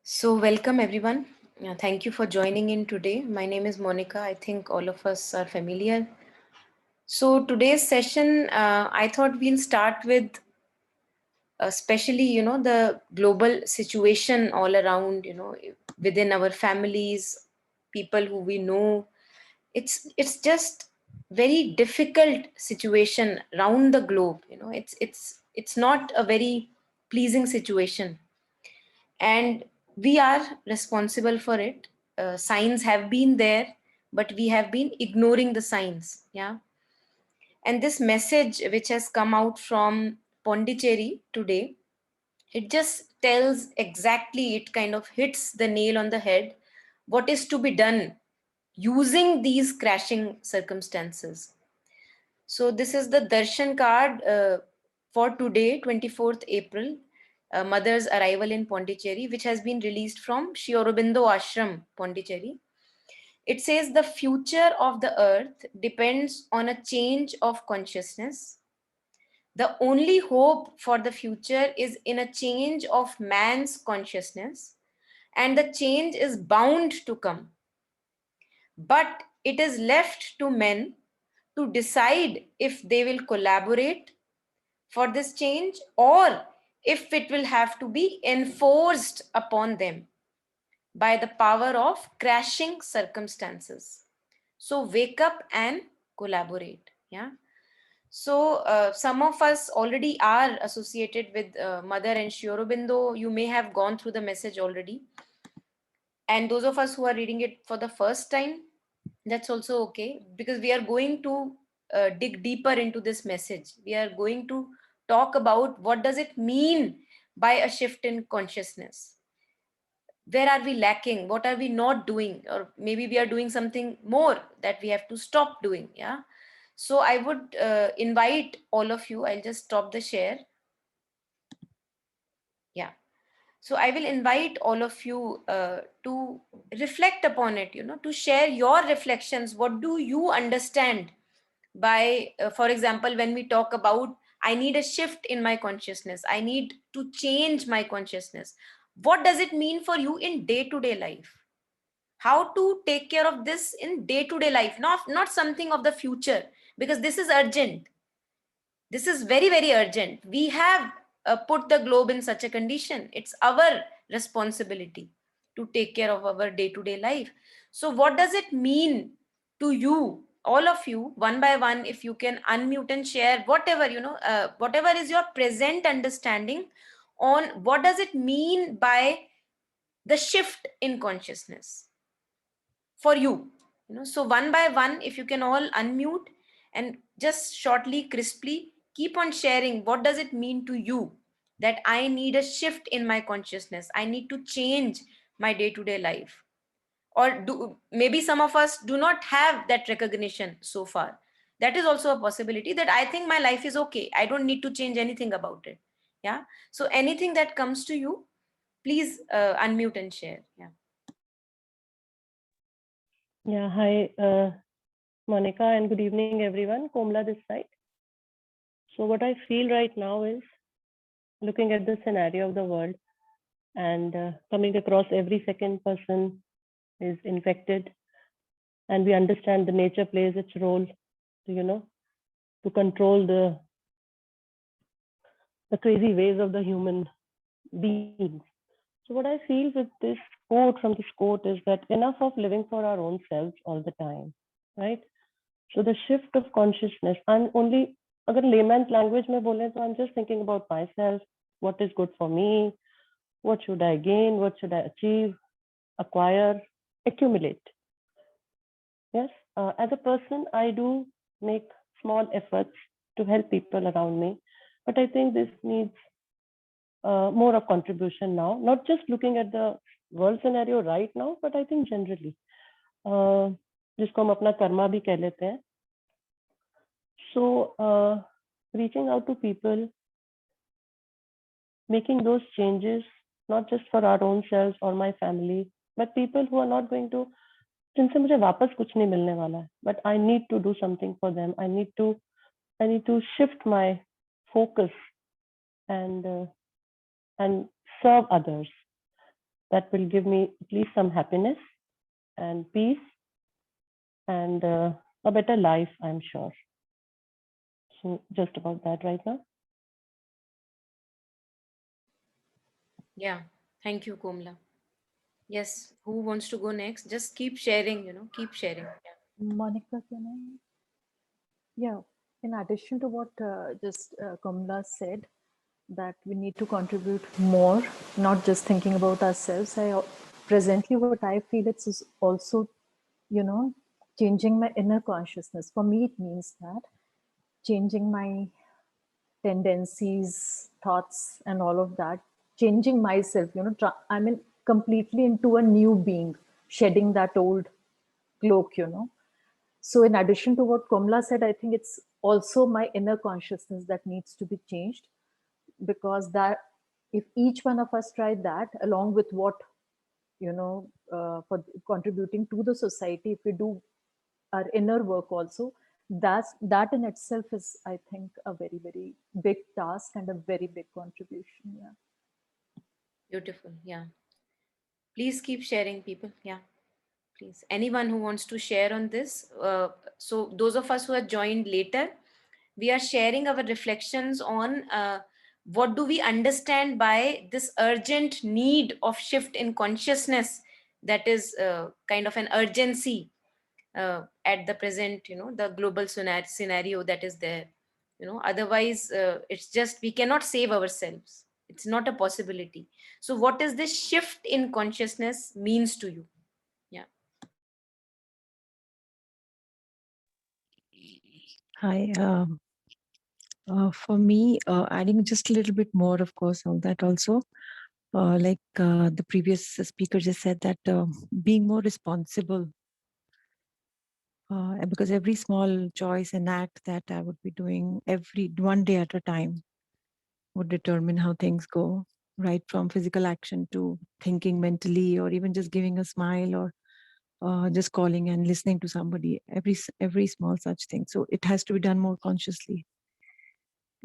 Welcome everyone. Thank you for joining in today. My name is Monica. I think all of us are familiar. So, today's session, I thought we'll start with especially, the global situation all around, within our families, people who we know. It's just very difficult situation around the globe. It's not a very pleasing situation, and we are responsible for it. Signs have been there, but we have been ignoring the signs. Yeah. And this message which has come out from Pondicherry today, it just tells exactly, it kind of hits the nail on the head, what is to be done using these crashing circumstances. So this is the darshan card for today, 24th April, mother's arrival in Pondicherry, which has been released from Sri Aurobindo Ashram, Pondicherry. It says the future of the earth depends on a change of consciousness. The only hope for the future is in a change of man's consciousness, and the change is bound to come. But it is left to men to decide if they will collaborate for this change, or if it will have to be enforced upon them by the power of crashing circumstances. So wake up and collaborate. Yeah. So some of us already are associated with Mother and Sri Aurobindo. You may have gone through the message already. And those of us who are reading it for the first time, that's also okay, because we are going to dig deeper into this message. We are going to talk about what does it mean by a shift in consciousness. Where are we lacking? What are we not doing? Or maybe we are doing something more that we have to stop doing. Yeah. So I would invite all of you. I'll just stop the share. Yeah. So I will invite all of you to reflect upon it, to share your reflections. What do you understand by, for example, when we talk about, I need a shift in my consciousness, I need to change my consciousness. What does it mean for you in day-to-day life? How to take care of this in day-to-day life, not something of the future, because this is urgent. This is very, very urgent. We have put the globe in such a condition. It's our responsibility to take care of our day-to-day life. So what does it mean to you, all of you, one by one? If you can unmute and share whatever, whatever is your present understanding on what does it mean by the shift in consciousness for you. So one by one, if you can all unmute and just shortly, crisply keep on sharing, what does it mean to you that I need a shift in my consciousness, I need to change my day-to-day life? Or do maybe some of us do not have that recognition so far? That is also a possibility, that I think my life is okay, I don't need to change anything about it. Yeah. So anything that comes to you, please unmute and share. Yeah. Yeah, hi, Monica, and good evening, everyone. Komla this side. So what I feel right now is looking at the scenario of the world and coming across every second person is infected, and we understand the nature plays its role to, to control the crazy ways of the human beings. So what I feel with this quote from this quote is that enough of living for our own selves all the time, right? So the shift of consciousness, I'm only, agar layman's language mein bole, so I'm just thinking about myself, what is good for me, what should I gain, what should I achieve, acquire, accumulate. Yes, as a person, I do make small efforts to help people around me, but I think this needs more of contribution now, not just looking at the world scenario right now, but I think generally, जिसको हम अपना कर्मा भी कह लेते हैं. So reaching out to people, making those changes, not just for our own selves or my family, but people who are not going to, जिनसे मुझे वापस कुछ नहीं मिलने वाला है, but I need to do something for them. I need to shift my focus and serve others. that will give me at least some happiness and peace and a better life, I'm sure. So just about that right now. Yeah, thank you, Komla. Yes, who wants to go next? Just keep sharing, keep sharing. Yeah. Monica, can I? Yeah, in addition to what just Kamla said, that we need to contribute more, not just thinking about ourselves. Presently, what I feel it's is also, you know, changing my inner consciousness. For me, it means that changing my tendencies, thoughts, and all of that, changing myself, I mean, completely into a new being, shedding that old cloak. So, in addition to what Komla said, I think it's also my inner consciousness that needs to be changed, because that if each one of us tried that, along with what for contributing to the society, if we do our inner work also, that in itself is, I think, a very very big task and a very big contribution. Yeah. Beautiful. Yeah. Please keep sharing, people. Yeah. Please. Anyone who wants to share on this. So, those of us who have joined later, we are sharing our reflections on what do we understand by this urgent need of shift in consciousness, that is kind of an urgency at the present, the global scenario that is there. Otherwise, it's just we cannot save ourselves. It's not a possibility. So, what is this shift in consciousness means to you? Yeah. Hi. For me, adding just a little bit more, of course, on that also, like the previous speaker just said, that being more responsible, because every small choice and act that I would be doing every one day at a time would determine how things go, right from physical action to thinking mentally, or even just giving a smile, or just calling and listening to somebody, every small such thing. So it has to be done more consciously.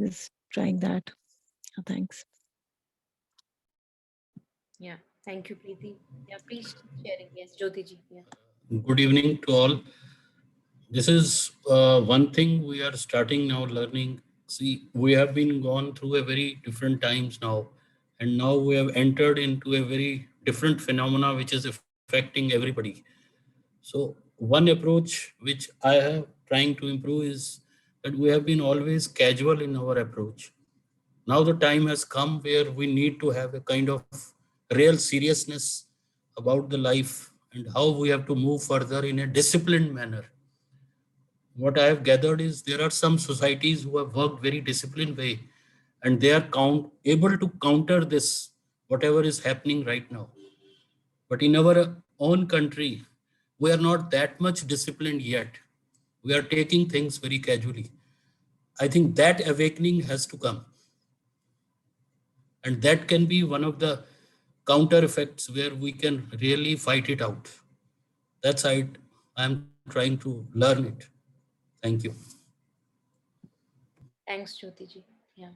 Just trying that. Thanks. Yeah. Thank you, Preeti. Yeah, please keep sharing. Yes, Jyoti ji. Yeah. Good evening to all. This is one thing we are starting now learning. See, we have been gone through a very different times now, and now we have entered into a very different phenomena which is affecting everybody. So one approach which I have trying to improve is that we have been always casual in our approach. Now the time has come where we need to have a kind of real seriousness about the life and how we have to move further in a disciplined manner. What I have gathered is there are some societies who have worked very disciplined way, and they are able to counter this, whatever is happening right now. But in our own country, we are not that much disciplined yet. We are taking things very casually. I think that awakening has to come. And that can be one of the counter effects where we can really fight it out. That's how I'm trying to learn it. Thank you. Thanks, Jyoti ji. Yeah.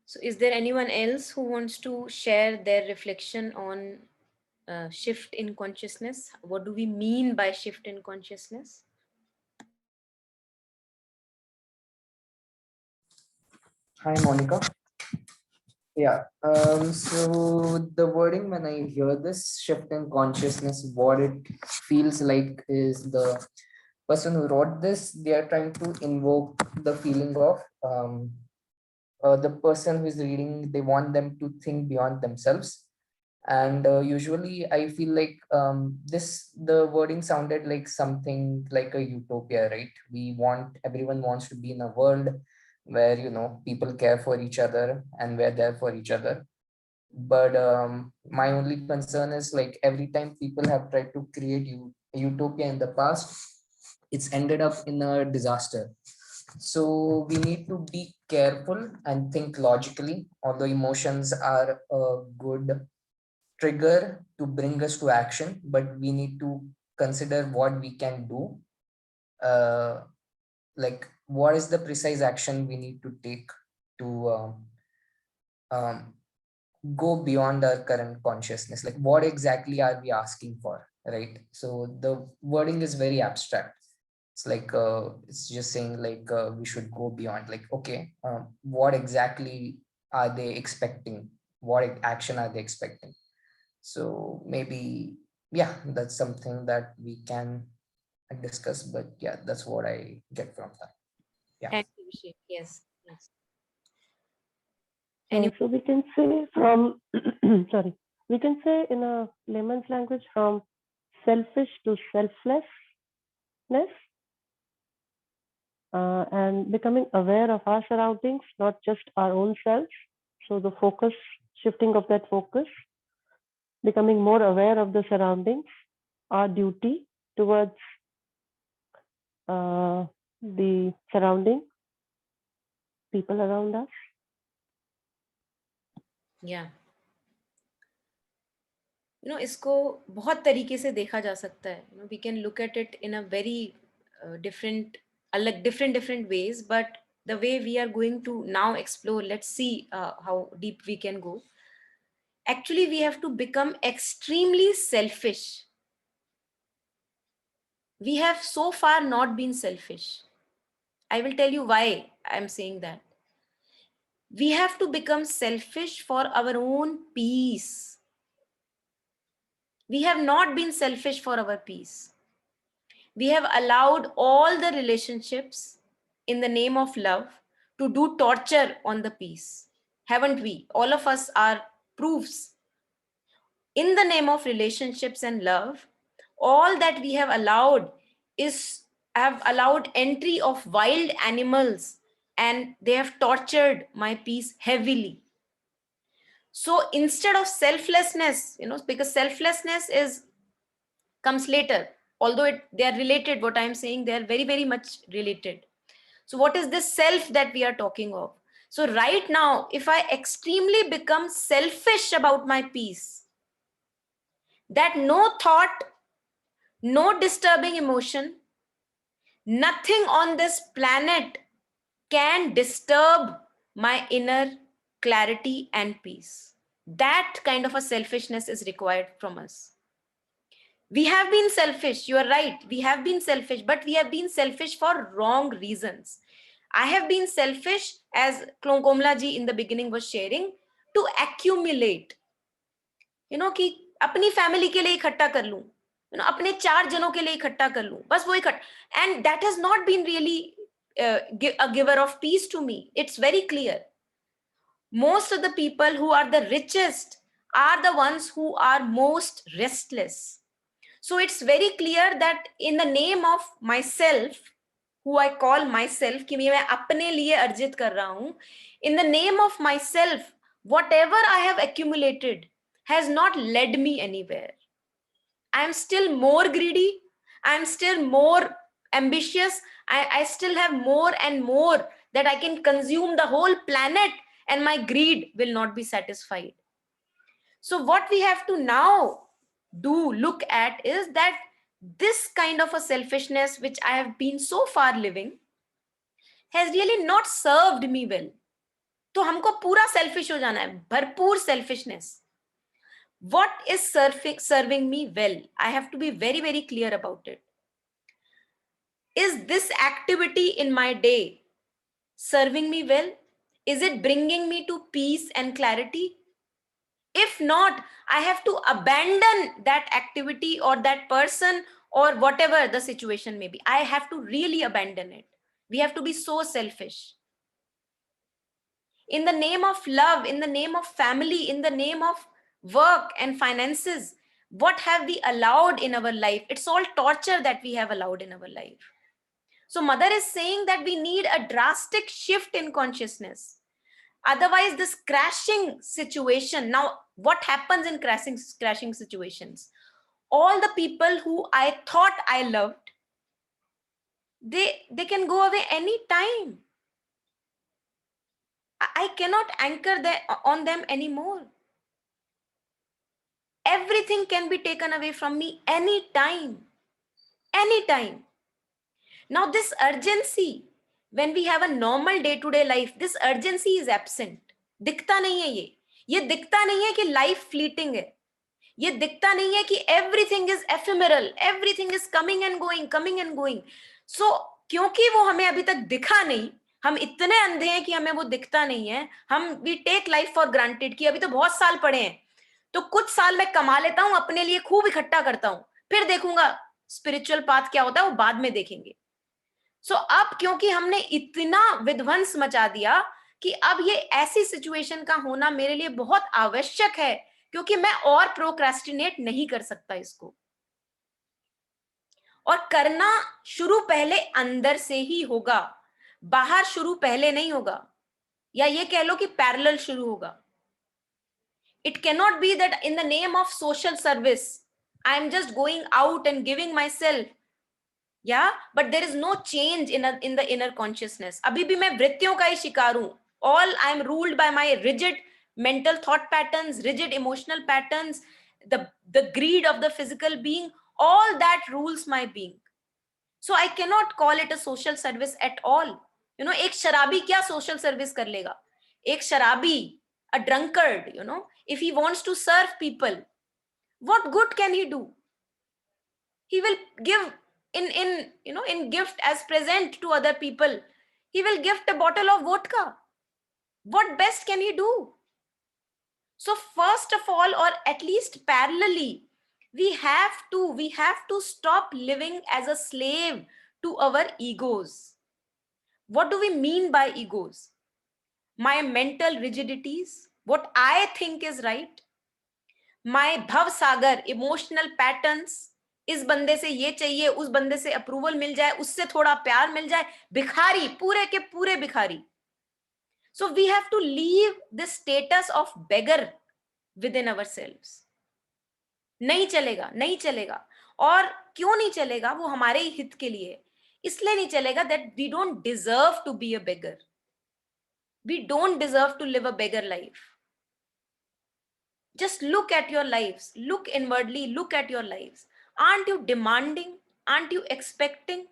So, is there anyone else who wants to share their reflection on shift in consciousness? What do we mean by shift in consciousness? Hi, Monica. Yeah. So the wording when I hear this shift in consciousness, what it feels like is the person who wrote this, they are trying to invoke the feeling of the person who is reading, they want them to think beyond themselves. And usually I feel like the wording sounded like something like a utopia, right? Everyone wants to be in a world where, people care for each other and we're there for each other. But my only concern is, like, every time people have tried to create utopia in the past, it's ended up in a disaster. So we need to be careful and think logically, although emotions are a good trigger to bring us to action, but we need to consider what we can do. Like what is the precise action we need to take to um, go beyond our current consciousness, like what exactly are we asking for, right? So the wording is very abstract. It's like it's just saying like we should go beyond, like okay, what exactly are they expecting, what action are they expecting? So maybe, yeah, that's something that we can discuss, but yeah, that's what I get from that. Yeah. Thank you, Abhishek. Yes, yes. So we can say from, sorry, we can say in a layman's language from selfish to selflessness, and becoming aware of our surroundings, not just our own selves. So the focus, shifting of that focus, becoming more aware of the surroundings, our duty towards the surrounding people around us. Yeah. इसको बहुत तरीके से देखा जा सकता है. We can look at it in a very different ways, but the way we are going to now explore, let's see how deep we can go. Actually, we have to become extremely selfish. We have so far not been selfish. I will tell you why I'm saying that. We have to become selfish for our own peace. We have not been selfish for our peace. We have allowed all the relationships in the name of love to do torture on the peace. Haven't we? All of us are proofs. In the name of relationships and love, all that we have allowed is have allowed entry of wild animals, and they have tortured my peace heavily. So instead of selflessness, because selflessness comes later, although they are related, what I'm saying, they are very, very much related. So what is this self that we are talking of? So right now, if I extremely become selfish about my peace, that no thought, no disturbing emotion, nothing on this planet can disturb my inner clarity and peace. That kind of a selfishness is required from us. We have been selfish, you are right, we have been selfish, but we have been selfish for wrong reasons. I have been selfish, as Komla ji in the beginning was sharing, to accumulate. कि अपनी family के लिए इकट्ठा कर लूं, अपने 4 जनों के लिए इकट्ठा कर लूं, बस वो इकट्ठा. And that has not been really a giver of peace to me. It's very clear. Most of the people who are the richest are the ones who are most restless. So it's very clear that in the name of myself, who I call myself, कि मैं अपने लिए अर्जित कर रहा हूं, in the name of myself, whatever I have accumulated has not led me anywhere. I'm still more greedy. I'm still more ambitious. I still have more and more that I can consume the whole planet, and my greed will not be satisfied. So what we have to now look at is that this kind of a selfishness which I have been so far living has really not served me well. तो हमको पूरा selfish हो जाना है, भरपूर selfishness. What is serving me well? I have to be very, very clear about it. Is this activity in my day serving me well? Is it bringing me to peace and clarity? If not, I have to abandon that activity or that person or whatever the situation may be. I have to really abandon it. We have to be so selfish. In the name of love, in the name of family, in the name of work and finances, what have we allowed in our life? It's all torture that we have allowed in our life. So mother is saying that we need a drastic shift in consciousness. Otherwise, this crashing situation, now what happens in crashing situations? All the people who I thought I loved, They can go away any time. I cannot anchor on them anymore. Everything can be taken away from me anytime. Anytime. Now this urgency, when we have a normal day-to-day life, this urgency is absent. दिखता नहीं है ये दिखता नहीं है कि life fleeting है, ये दिखता नहीं है कि everything is ephemeral, everything is coming and going. So क्योंकि वो हमें अभी तक दिखा नहीं, हम इतने अंधे हैं कि हमें वो दिखता नहीं है, हम we take life for granted कि अभी तो बहुत साल पड़े हैं, तो कुछ साल मैं कमा लेता हूं, अपने लिए खूब इकट्ठा करता हूं, फिर देखूंगा स्पिरिचुअल पाथ क्या होता है, वो बाद में देखेंगे. सो अब क्योंकि हमने इतना विध्वंस मचा दिया कि अब ये ऐसी सिचुएशन का होना मेरे लिए बहुत आवश्यक है, क्योंकि मैं और प्रोक्रेस्टिनेट नहीं कर सकता इसको. और करना शुरू पहले अंदर से ही होगा, बाहर शुरू पहले नहीं होगा, या ये कह लो कि पैरेलल शुरू होगा. It cannot be that in the name of social service, I am just going out and giving myself. Yeah, but there is no change in the inner consciousness. अभी भी मैं वृत्तियों का ही शिकार हूं. All I am ruled by my rigid mental thought patterns, rigid emotional patterns, the greed of the physical being, all that rules my being. So I cannot call it a social service at all. You know, एक शराबी क्या social service कर लेगा? एक शराबी, a drunkard, you know, if he wants to serve people, what good can he do? He will give in gift as present to other people. He will gift a bottle of vodka. What best can he do? So first of all, or at least parallelly, we have to stop living as a slave to our egos. What do we mean by egos? My mental rigidities, what I think is right, my bhav sagar, emotional patterns, इस बंदे से ये चाहिए, उस बंदे से approval मिल जाए, उससे थोड़ा प्यार मिल जाए, भिखारी, पूरे के पूरे भिखारी. So we have to leave this status of beggar within ourselves. नहीं चलेगा, नहीं चलेगा. और क्यों नहीं चलेगा? वो हमारे ही हित के लिए. इसलिए नहीं चलेगा that we don't deserve to be a beggar. We don't deserve to live a beggar life. Just look at your lives. Look inwardly, look at your lives. Aren't you demanding? Aren't you expecting?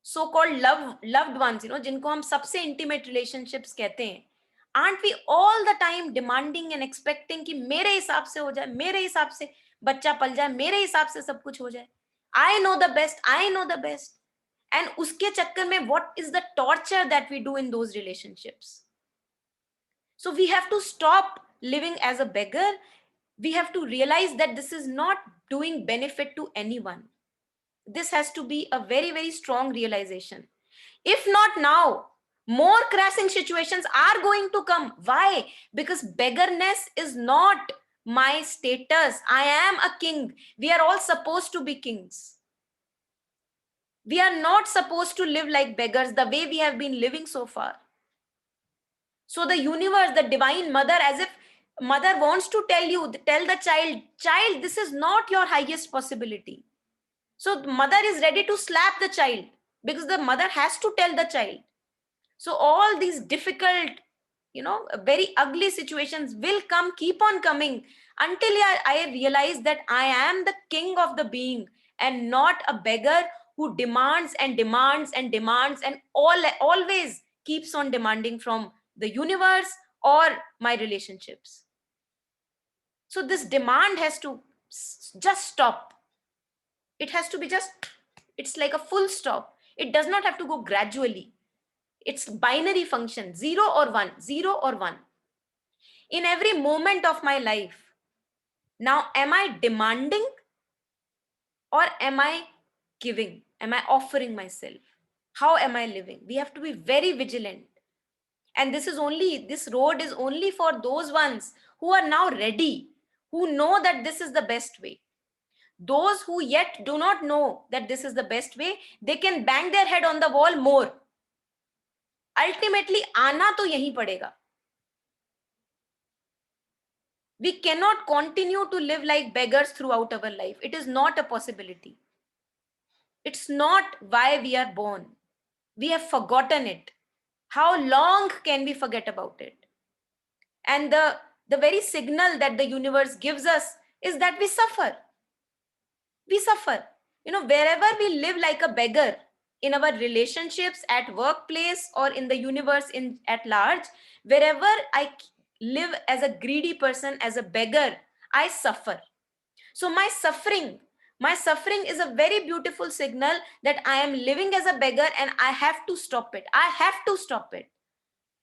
So-called loved ones, you know, जिनको हम सबसे intimate relationships कहते हैं. Aren't we all the time demanding and expecting कि मेरे हिसाब से हो जाए, मेरे हिसाब से बच्चा पल जाए, मेरे हिसाब से सब कुछ हो जाए. I know the best, I know the best. And उसके चक्कर में what is the torture that we do in those relationships? So we have to stop living as a beggar. We have to realize that this is not doing benefit to anyone. This has to be a very, very strong realization. If not now, more crashing situations are going to come. Why? Because beggarness is not my status. I am a king. We are all supposed to be kings. We are not supposed to live like beggars the way we have been living so far. So the universe, the divine mother, as if mother wants to tell the child, this is not your highest possibility. So the mother is ready to slap the child because the mother has to tell the child. So all these difficult, you know, very ugly situations will come, keep on coming until I realize that I am the king of the being and not a beggar who demands and demands and demands and always keeps on demanding from the universe or my relationships. So this demand has to just stop. It has to be it's like a full stop. It does not have to go gradually. It's binary function, 0 or 1, 0 or 1. In every moment of my life, now am I demanding or am I giving? Am I offering myself? How am I living? We have to be very vigilant. And this road is only for those ones who are now ready, who know that this is the best way. Those who yet do not know that this is the best way, they can bang their head on the wall more. Ultimately, आना तो यहीं पड़ेगा. We cannot continue to live like beggars throughout our life. It is not a possibility. It's not why we are born. We have forgotten it. How long can we forget about it? And the very signal that the universe gives us is that we suffer. We suffer. Wherever we live like a beggar, in our relationships, at workplace, or in the universe at large, wherever I live as a greedy person, as a beggar, I suffer. So my suffering is a very beautiful signal that I am living as a beggar and I have to stop it. I have to stop it.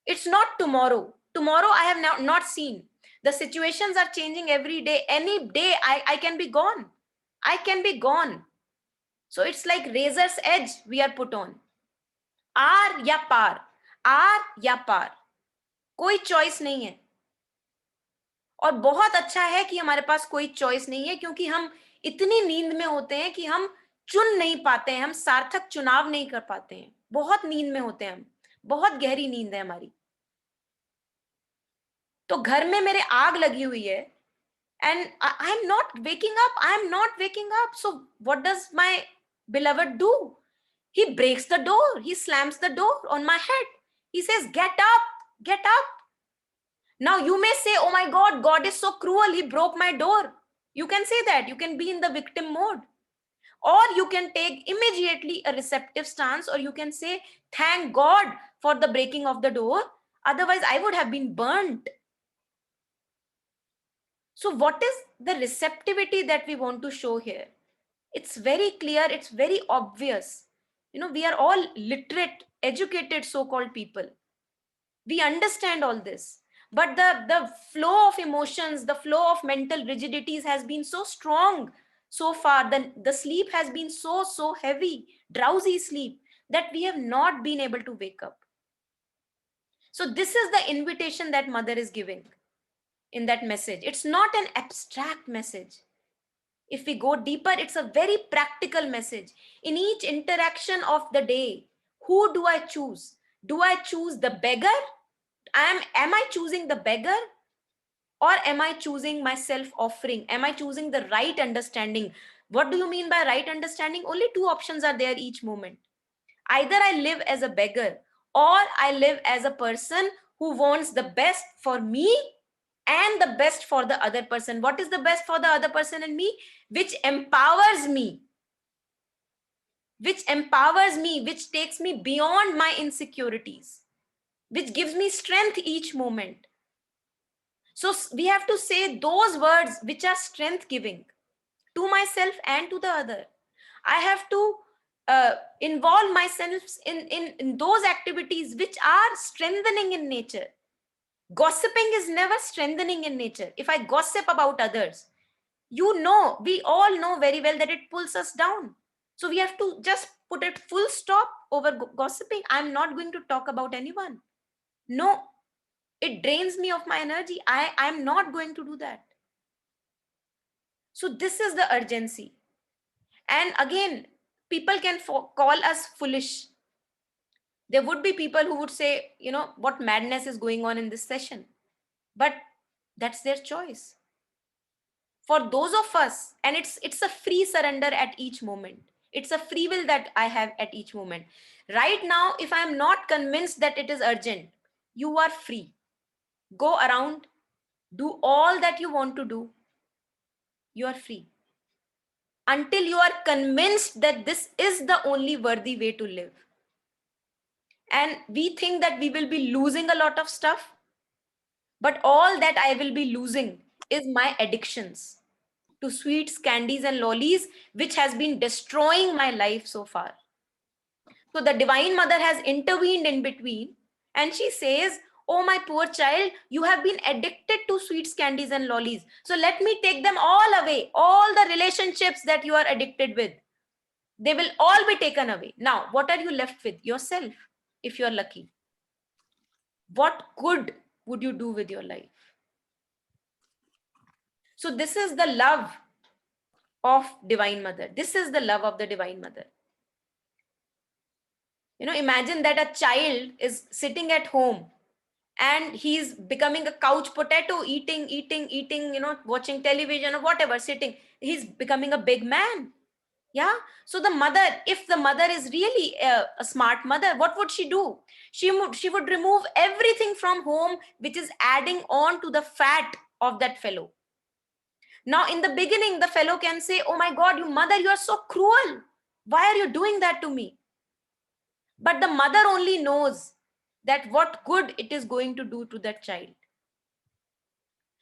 It's not tomorrow. Tomorrow I have not seen. The situations are changing every day. Any day I can be gone. I can be gone. So it's like razor's edge we are put on. आर या पार, are या पार, कोई choice नहीं है. और बहुत अच्छा है कि हमारे पास कोई चॉइस नहीं है, क्योंकि हम इतनी नींद में होते हैं कि हम चुन नहीं पाते हैं, हम सार्थक चुनाव नहीं कर पाते हैं. बहुत नींद में होते हैं हम, बहुत गहरी नींद है हमारी. तो घर में मेरे आग लगी हुई है and I am not waking up. So what does my beloved do? He breaks the door. He slams the door on my head. He says, get up, get up. Now you may say, oh my God, God is so cruel. He broke my door. You can say that. You can be in the victim mode. Or you can take immediately a receptive stance, or you can say, thank God for the breaking of the door. Otherwise, I would have been burnt. So what is the receptivity that we want to show here? It's very clear, it's very obvious. We are all literate, educated so-called people. We understand all this. But the flow of emotions, the flow of mental rigidities has been so strong so far. The sleep has been so heavy, drowsy sleep, that we have not been able to wake up. So this is the invitation that Mother is giving in that message. It's not an abstract message. If we go deeper, it's a very practical message. In each interaction of the day, who do I choose? Do I choose the beggar? Am I choosing the beggar? Or am I choosing my self-offering? Am I choosing the right understanding? What do you mean by right understanding? Only two options are there each moment. Either I live as a beggar, or I live as a person who wants the best for me and the best for the other person. What is the best for the other person and me? Which empowers me. Which empowers me, which takes me beyond my insecurities, which gives me strength each moment. So we have to say those words which are strength giving to myself and to the other. I have to involve myself in those activities which are strengthening in nature. Gossiping is never strengthening in nature. If I gossip about others, we all know very well that it pulls us down. So we have to just put a full stop over gossiping. I'm not going to talk about anyone. No, it drains me of my energy. I'm not going to do that. So this is the urgency. And again, people can call us foolish. There would be people who would say, what madness is going on in this session? But that's their choice. For those of us, and it's a free surrender at each moment. It's a free will that I have at each moment. Right now, if I'm not convinced that it is urgent, you are free. Go around, do all that you want to do. You are free. Until you are convinced that this is the only worthy way to live. And we think that we will be losing a lot of stuff, but all that I will be losing is my addictions to sweets, candies, and lollies, which has been destroying my life so far. So the Divine Mother has intervened in between, and she says, oh, my poor child, you have been addicted to sweets, candies, and lollies. So let me take them all away. All the relationships that you are addicted with, they will all be taken away. Now, what are you left with? Yourself, if you're lucky. What good would you do with your life? So this is the love of Divine Mother. This is the love of the Divine Mother. Imagine that a child is sitting at home and he's becoming a couch potato, eating, watching television or whatever, sitting. He's becoming a big man. Yeah. So the mother, if the mother is really a smart mother, what would she do? She would remove everything from home which is adding on to the fat of that fellow. Now, in the beginning, the fellow can say, oh my God, you mother, you are so cruel. Why are you doing that to me? But the mother only knows that what good it is going to do to that child.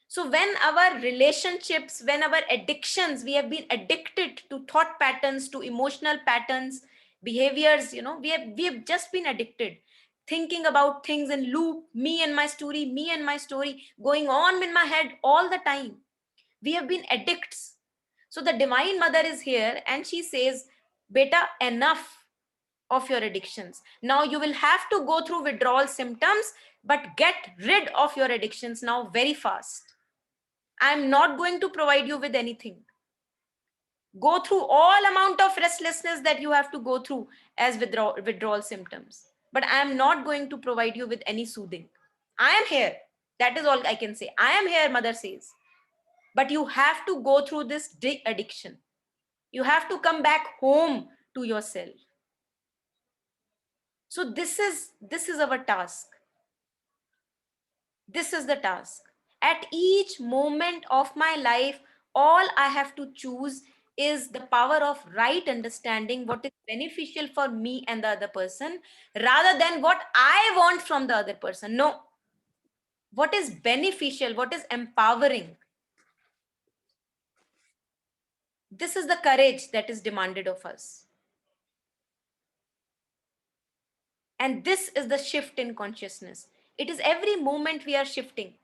So when our relationships, when our addictions, we have been addicted to thought patterns, to emotional patterns, behaviors, we have just been addicted, thinking about things in loop, me and my story, going on in my head all the time. We have been addicts. So the Divine Mother is here and she says, beta, enough of your addictions. Now you will have to go through withdrawal symptoms, but get rid of your addictions now very fast. I'm not going to provide you with anything. Go through all amount of restlessness that you have to go through as withdrawal symptoms. But I am not going to provide you with any soothing. I am here. That is all I can say. I am here, Mother says. But you have to go through this addiction. You have to come back home to yourself. So this is our task. This is the task. At each moment of my life, all I have to choose is the power of right understanding what is beneficial for me and the other person, rather than what I want from the other person. No. What is beneficial, what is empowering. This is the courage that is demanded of us. And this is the shift in consciousness. It is every moment we are shifting.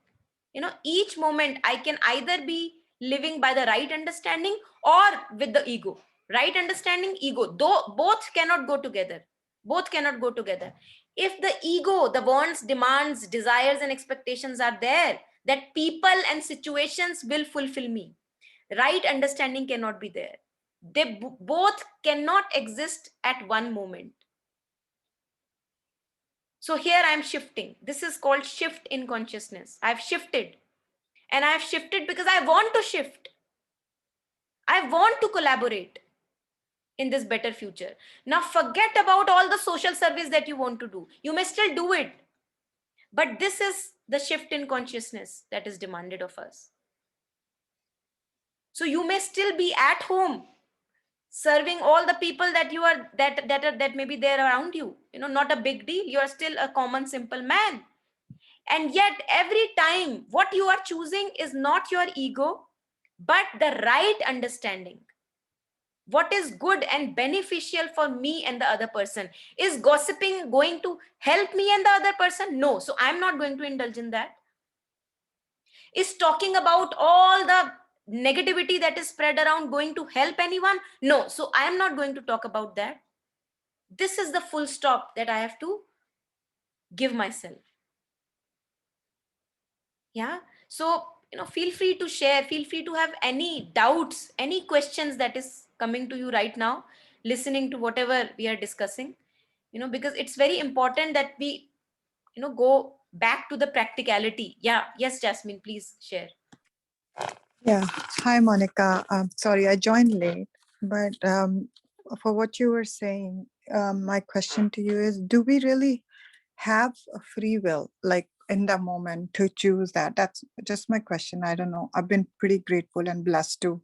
Each moment I can either be living by the right understanding or with the ego. Right understanding, ego, though both cannot go together. Both cannot go together. If the ego, the wants, demands, desires, and expectations are there, that people and situations will fulfill me, right understanding cannot be there. They both cannot exist at one moment. So here I'm shifting. This is called shift in consciousness. I've shifted. And I've shifted because I want to shift. I want to collaborate in this better future. Now forget about all the social service that you want to do. You may still do it. But this is the shift in consciousness that is demanded of us. So you may still be at home serving all the people that you are that may be there around you. Not a big deal. You are still a common simple man. And yet every time what you are choosing is not your ego, but the right understanding. What is good and beneficial for me and the other person? Is gossiping going to help me and the other person? No. So I'm not going to indulge in that. Is talking about all the negativity that is spread around going to help anyone? No. So I am not going to talk about that. This is the full stop that I have to give myself. Yeah. So, feel free to share, feel free to have any doubts, any questions that is coming to you right now, listening to whatever we are discussing, because it's very important that we, go back to the practicality. Yeah. Yes, Jasmine, please share. Yeah. Hi, Monica. Sorry, I joined late, but for what you were saying, my question to you is, do we really have a free will, like in the moment to choose that? That's just my question. I don't know. I've been pretty grateful and blessed to,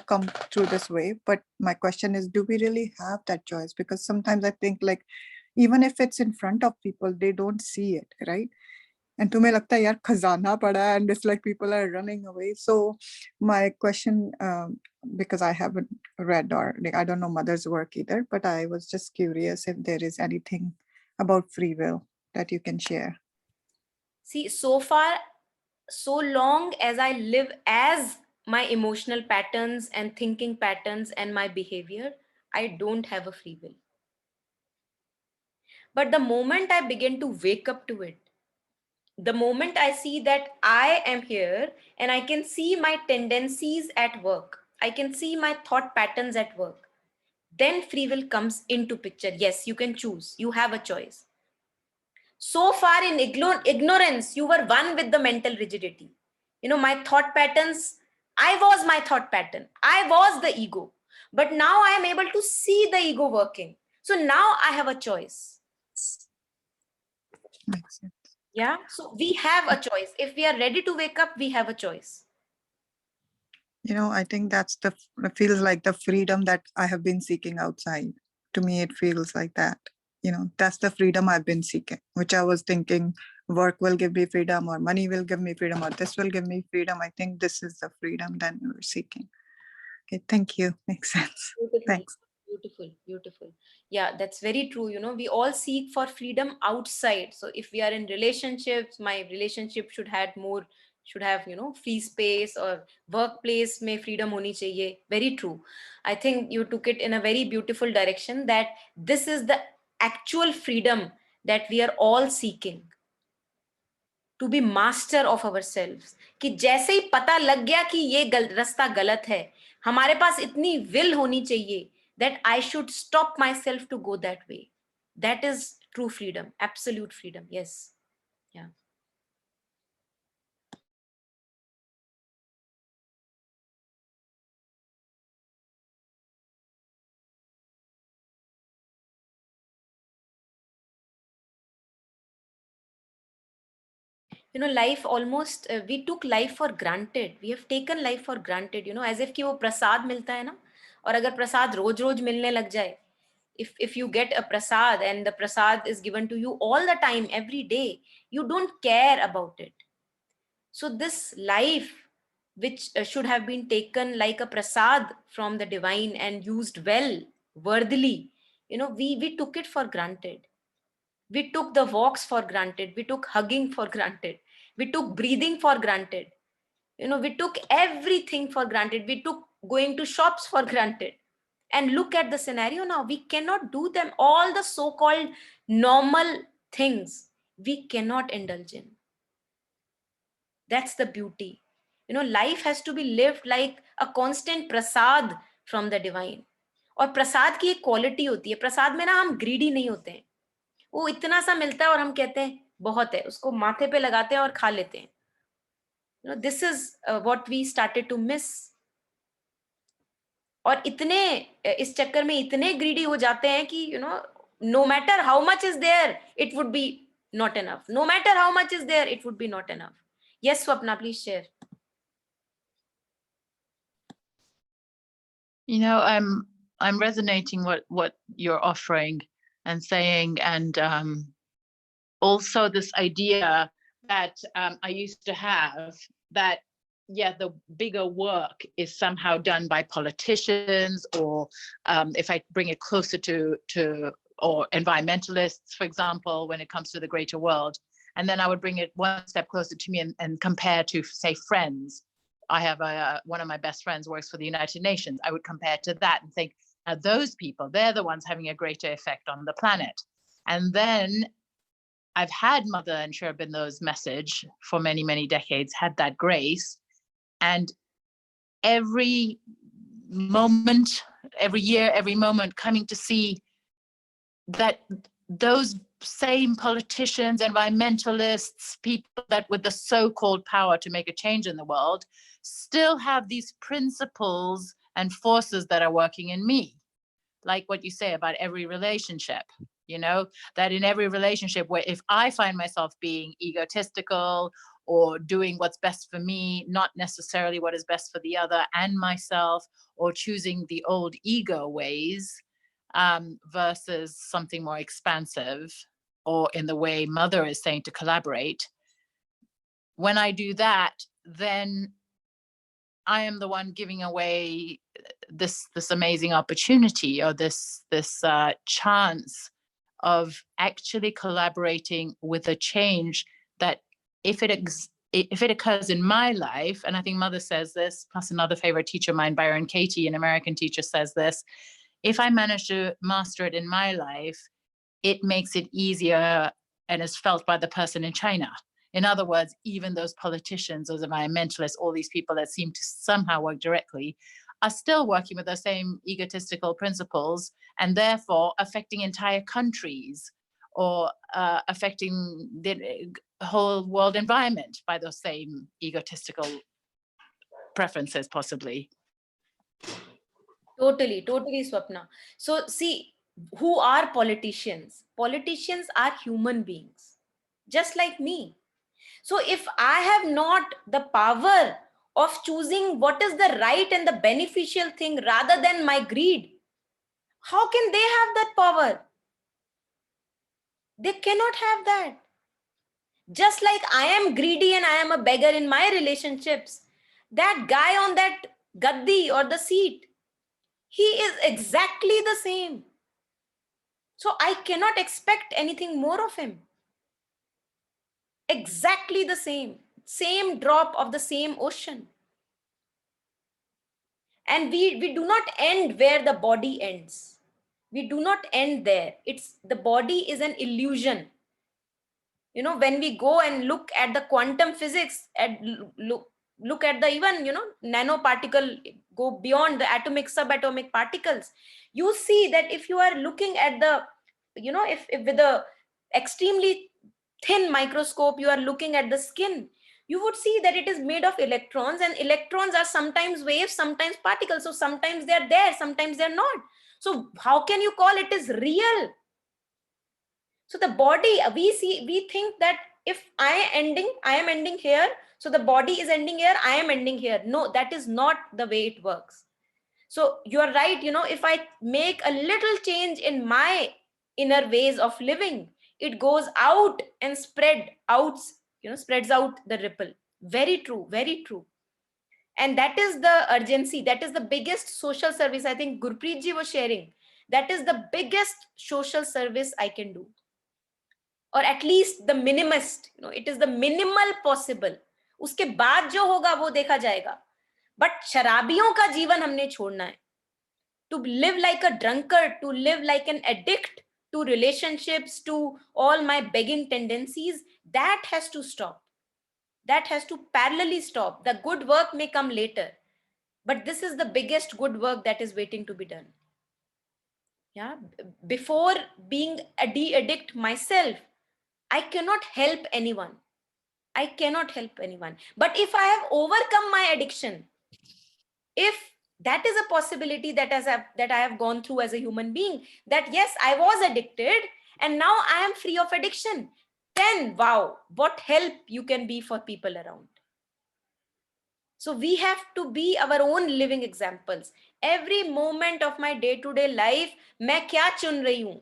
come through this way. But my question is, do we really have that choice? Because sometimes I think like, even if it's in front of people, they don't see it, right? And तुम्हें लगता है यार खजाना पड़ा है and it's like people are running away. So my question, because I haven't read or like, I don't know mother's work either, but I was just curious if there is anything about free will that you can share. See, so far, so long as I live as my emotional patterns and thinking patterns and my behavior, I don't have a free will. But the moment I begin to wake up to it, the moment I see that I am here and I can see my tendencies at work, I can see my thought patterns at work, then free will comes into picture. Yes, you can choose. You have a choice. So far in ignorance, you were one with the mental rigidity. My thought patterns, I was my thought pattern. I was the ego. But now I am able to see the ego working. So now I have a choice. Makes sense. Yeah. So we have a choice. If we are ready to wake up, we have a choice. I think that's it feels like the freedom that I have been seeking outside. To me, it feels like that. That's the freedom I've been seeking, which I was thinking work will give me freedom, or money will give me freedom, or this will give me freedom. I think this is the freedom that we were seeking. Okay, thank you. Makes sense. Beautiful. Thanks. Beautiful, beautiful. Yeah, that's very true. We all seek for freedom outside. So if we are in relationships, my relationship should have free space, or workplace may freedom honi chahiye. Very true. I think you took it in a very beautiful direction, that this is the actual freedom that we are all seeking. To be master of ourselves. कि जैसे ही पता लग गया कि ये रास्ता गलत है, हमारे पास इतनी will होनी चाहिए that I should stop myself to go that way. That is true freedom, absolute freedom. Yes. Yeah. Life almost, we took life for granted. We have taken life for granted, as if कि वो प्रसाद मिलता है ना, और अगर प्रसाद रोज रोज मिलने लग जाए, if you get a prasad and the prasad is given to you all the time, every day, you don't care about it. So this life, which should have been taken like a prasad from the divine and used well, worthily, we took it for granted. We took the walks for granted. We took hugging for granted. We took breathing for granted. We took everything for granted. We took going to shops for granted. And look at the scenario now. We cannot do them. All the so-called normal things we cannot indulge in. That's the beauty. Life has to be lived like a constant prasad from the divine. और प्रसाद की एक quality होती है. प्रसाद में ना हम greedy नहीं होते हैं. वो इतना सा मिलता है और हम कहते हैं बहुत है, उसको माथे पे लगाते हैं और खा लेते हैं. This is what we started to miss. और इतने इस चक्कर में इतने ग्रीडी हो जाते हैं कि no matter how much is there, it would be not enough. No matter how much is there, it would be not enough. Yes, Swapna, please share. I'm resonating what you're offering and saying, and also this idea that I used to have, that the bigger work is somehow done by politicians, or if I bring it closer to or environmentalists, for example, when it comes to the greater world. And then I would bring it one step closer to me and compare to, say, friends. I have one of my best friends works for the United Nations. I would compare to that and think, now those people, they're the ones having a greater effect on the planet. And then I've had Mother and Sri Aurobindo's message for many, many decades, had that grace. And every moment, every year, every moment, coming to see that those same politicians, environmentalists, people that with the so-called power to make a change in the world, still have these principles and forces that are working in me. Like what you say about every relationship, that in every relationship, where if I find myself being egotistical or doing what's best for me, not necessarily what is best for the other and myself, or choosing the old ego ways, versus something more expansive, or in the way Mother is saying, to collaborate. When I do that, then I am the one giving away this amazing opportunity, or this chance of actually collaborating with a change that, if it occurs in my life, and I think Mother says this, plus another favorite teacher of mine, Byron Katie, an American teacher, says this, if I manage to master it in my life, it makes it easier and is felt by the person in China. In other words, even those politicians, those environmentalists, all these people that seem to somehow work directly, are still working with the same egotistical principles, and therefore affecting entire countries, or affecting the whole world environment by those same egotistical preferences, possibly. Totally, totally, Swapna. So see, who are politicians? Politicians are human beings, just like me. So if I have not the power of choosing what is the right and the beneficial thing rather than my greed, how can they have that power? They cannot have that. Just like I am greedy and I am a beggar in my relationships, that guy on that gaddi or the seat, he is exactly the same. So I cannot expect anything more of him. Exactly the same drop of the same ocean. And we do not end where the body ends. We do not end there. It's the body is an illusion. You know, when we go and look at the quantum physics, look at the even, you know, nanoparticle, go beyond the atomic, subatomic particles, you see that if you are looking at the, you know, if with a extremely thin microscope you are looking at the skin, you would see that it is made of electrons, and electrons are sometimes waves, sometimes particles. So sometimes they're there, sometimes they're not. So how can you call it is real? So the body, we think that if I am ending here, so the body is ending here, I am ending here. No, that is not the way it works. So you are right, you know, if I make a little change in my inner ways of living, it goes out and spreads out the ripple. Very true, very true. And that is the urgency, that is the biggest social service. I think Gurpreet ji was sharing, that is the biggest social service I can do, or at least the minimist, you know, it is the minimal possible. उसके बाद जो होगा वो देखा जाएगा. But शराबियों का जीवन हमने छोड़ना है. To live like a drunkard, to live like an addict to relationships, to all my begging tendencies, that has to stop. That has to parallelly stop. The good work may come later, but this is the biggest good work that is waiting to be done. Yeah, before being a de-addict myself, I cannot help anyone. I cannot help anyone. But if I have overcome my addiction, if that is a possibility that I have gone through as a human being, that yes, I was addicted and now I am free of addiction, then wow, what help you can be for people around. So we have to be our own living examples. Every moment of my day-to-day life, मैं क्या चुन रही हूँ?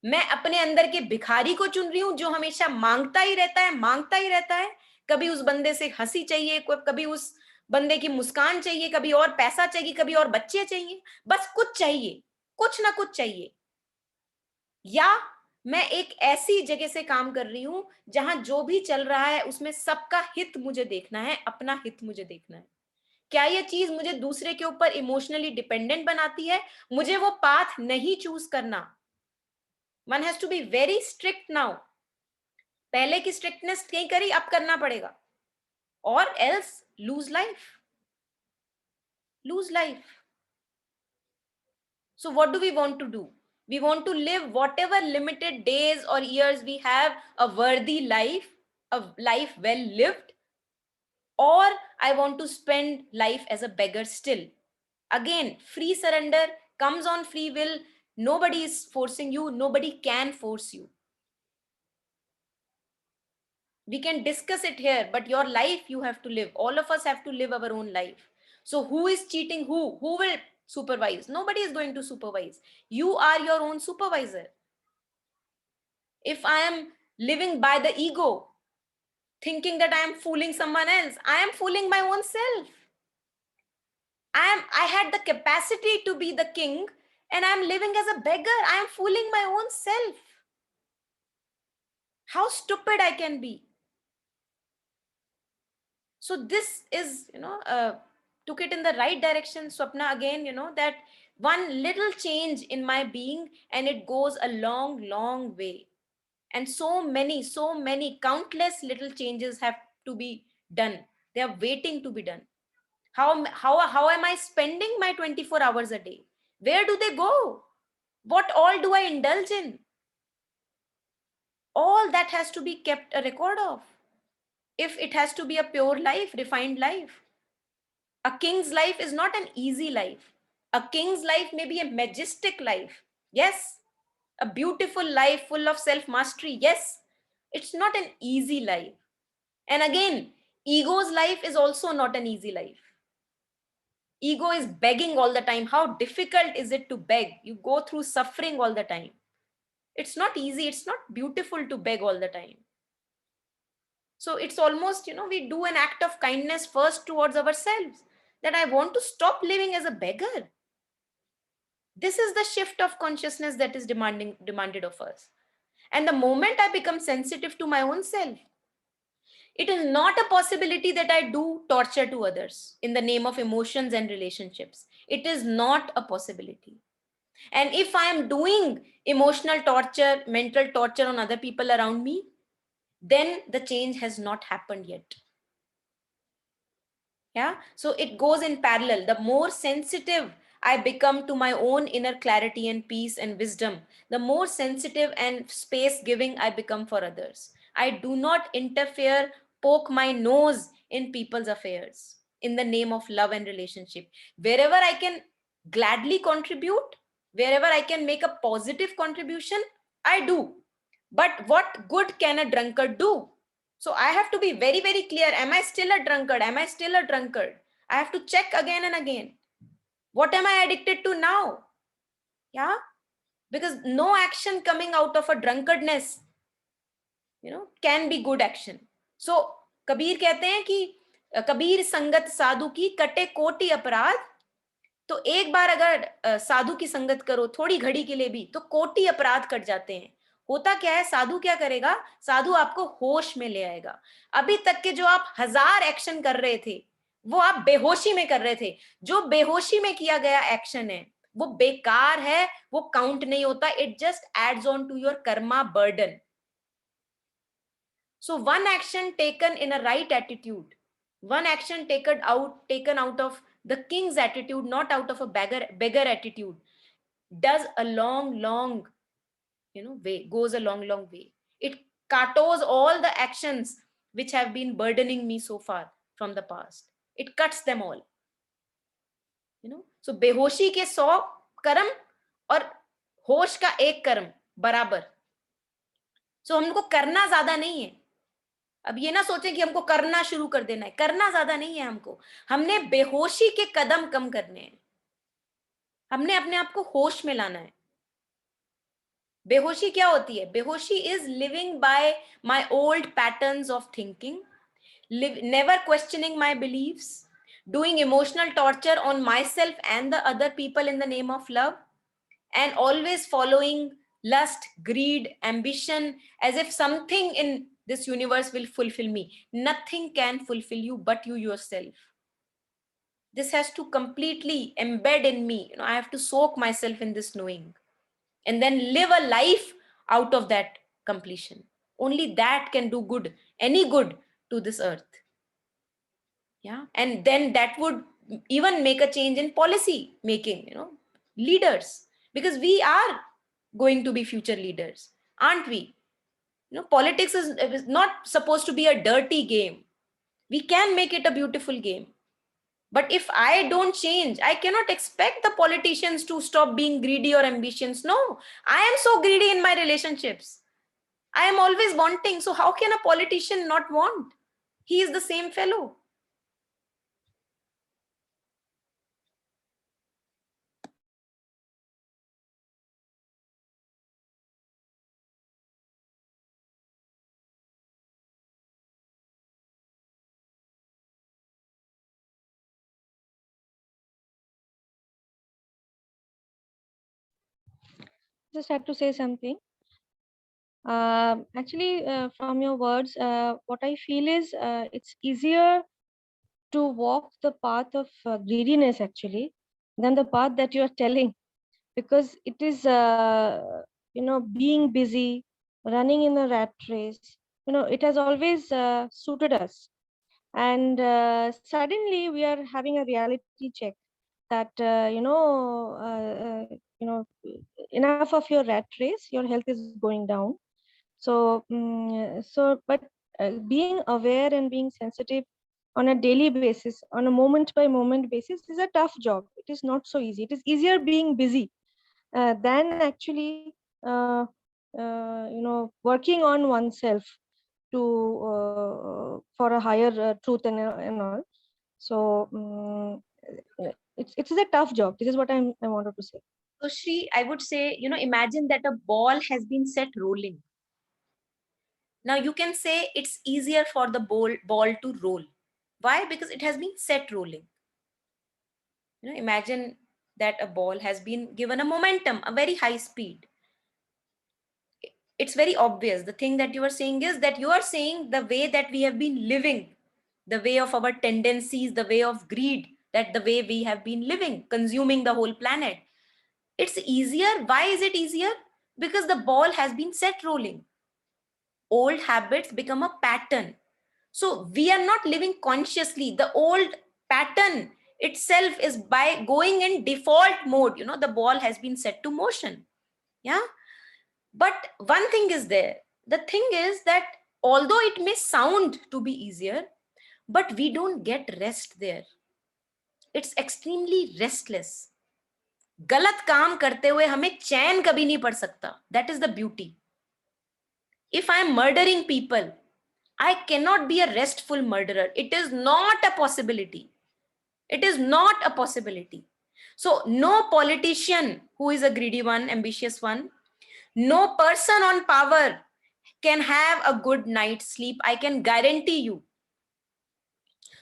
मैं अपने अंदर के भिखारी को चुन रही हूं जो हमेशा मांगता ही रहता है. कभी उस बंदे से हंसी चाहिए, कभी उस बंदे की मुस्कान चाहिए, कभी और पैसा चाहिए, कभी और बच्चे चाहिए, बस कुछ चाहिए, कुछ ना कुछ चाहिए. या मैं एक ऐसी जगह से काम कर रही हूं जहां जो भी चल रहा है उसमें सबका हित मुझे देखना है, अपना हित मुझे देखना है. क्या ये चीज मुझे दूसरे के ऊपर इमोशनली डिपेंडेंट बनाती है? मुझे वो पाथ नहीं चूज करना. One has to be very strict now. पहले की स्ट्रिक्टनेस नहीं करी, अब करना पड़ेगा, or else lose life. So what do we want to do? We want to live whatever limited days or years we have, a worthy life, a life well lived, or I want to spend life as a beggar still. Again, free surrender comes on free will. Nobody is forcing you, nobody can force you. We can discuss it here, but your life you have to live. All of us have to live our own life. So who is cheating who? Who will supervise? Nobody is going to supervise. You are your own supervisor. If I am living by the ego, thinking that I am fooling someone else, I am fooling my own self. I had the capacity to be the king and I am living as a beggar. I am fooling my own self. How stupid I can be. So this is, took it in the right direction, Swapna, again, that one little change in my being and it goes a long way. And so many countless little changes have to be done. They are waiting to be done. How am I spending my 24 hours a day? Where do they go? What all do I indulge in? All that has to be kept a record of. If it has to be a pure life, refined life. A king's life is not an easy life. A king's life may be a majestic life. Yes. A beautiful life full of self-mastery. Yes. It's not an easy life. And again, ego's life is also not an easy life. Ego is begging all the time. How difficult is it to beg? You go through suffering all the time. It's not easy. It's not beautiful to beg all the time. So it's almost, we do an act of kindness first towards ourselves, that I want to stop living as a beggar. This is the shift of consciousness that is demanded of us. And the moment I become sensitive to my own self, it is not a possibility that I do torture to others in the name of emotions and relationships. It is not a possibility. And if I am doing emotional torture, mental torture on other people around me, then the change has not happened yet. Yeah, so it goes in parallel. The more sensitive I become to my own inner clarity and peace and wisdom, the more sensitive and space giving I become for others. I do not interfere, poke my nose in people's affairs in the name of love and relationship. Wherever I can gladly contribute, wherever I can make a positive contribution, I do. But what good can a drunkard do? So I have to be very, very clear. Am I still a drunkard? Am I still a drunkard? I have to check again and again. What am I addicted to now? Yeah, because no action coming out of a drunkardness, can be good action. So Kabir कहते हैं कि कबीर संगत साधु की कटे कोटि अपराध. तो एक बार अगर साधु की संगत करो थोड़ी घड़ी के लिए भी, तो कोटि अपराध कट जाते हैं. होता क्या है, साधु क्या करेगा, साधु आपको होश में ले आएगा. अभी तक के जो आप 1000 एक्शन कर रहे थे, वो आप बेहोशी में कर रहे थे. जो बेहोशी में किया गया एक्शन है वो बेकार है, वो काउंट नहीं होता. It just adds on to your karma burden. So one action taken in a right attitude, one action taken out of the king's attitude, not out of a beggar attitude, does a long way, goes a long way. It katos all the actions which have been burdening me so far from the past. It cuts them all. So बेहोशी के 100 कर्म और होश का 1 कर्म बराबर. So हमको करना ज्यादा नहीं है. अब ये ना सोचें कि हमको करना शुरू कर देना है. करना ज्यादा नहीं है हमको. हमने बेहोशी के कदम कम करने हैं. हमने अपने आप को होश में लाना है. बेहोशी क्या होती है? बेहोशी is living by my old patterns of thinking, never questioning my beliefs, doing emotional torture on myself and the other people in the name of love, and always following lust, greed, ambition, as if something in this universe will fulfill me. Nothing can fulfill you but you yourself. This has to completely embed in me. I have to soak myself in this knowing and then live a life out of that completion. Only that can do good, any good to this earth. Yeah, and then that would even make a change in policy making, leaders, because we are going to be future leaders, aren't we? Politics is not supposed to be a dirty game. We can make it a beautiful game. But if I don't change, I cannot expect the politicians to stop being greedy or ambitious. No, I am so greedy in my relationships. I am always wanting. So how can a politician not want? He is the same fellow. Just had to say something. Actually, from your words, what I feel is it's easier to walk the path of greediness actually than the path that you are telling, because it is being busy, running in the rat race. It has always suited us, and suddenly we are having a reality check that enough of your rat race, your health is going down. So but being aware and being sensitive on a daily basis, on a moment by moment basis, is a tough job. It is not so easy. It is easier being busy than actually working on oneself to for a higher truth and all. So it's a tough job. This is what I wanted to say. So Shri, I would say, imagine that a ball has been set rolling. Now you can say it's easier for the ball to roll. Why? Because it has been set rolling. Imagine that a ball has been given a momentum, a very high speed. It's very obvious. The thing that you are saying is that you are saying the way that we have been living, the way of our tendencies, the way of greed, that the way we have been living, consuming the whole planet. It's easier. Why is it easier? Because the ball has been set rolling. Old habits become a pattern. So we are not living consciously. The old pattern itself is by going in default mode. The ball has been set to motion. Yeah. But one thing is there. The thing is that although it may sound to be easier, but we don't get rest there. It's extremely restless. गलत काम करते हुए हमें चैन कभी नहीं पड़ सकता. That is the beauty. If I am murdering people, I cannot be a restful murderer. It is not a possibility. It is not a possibility. So no politician who is a greedy one, ambitious one, no person on power can have a good night's sleep. I can guarantee you.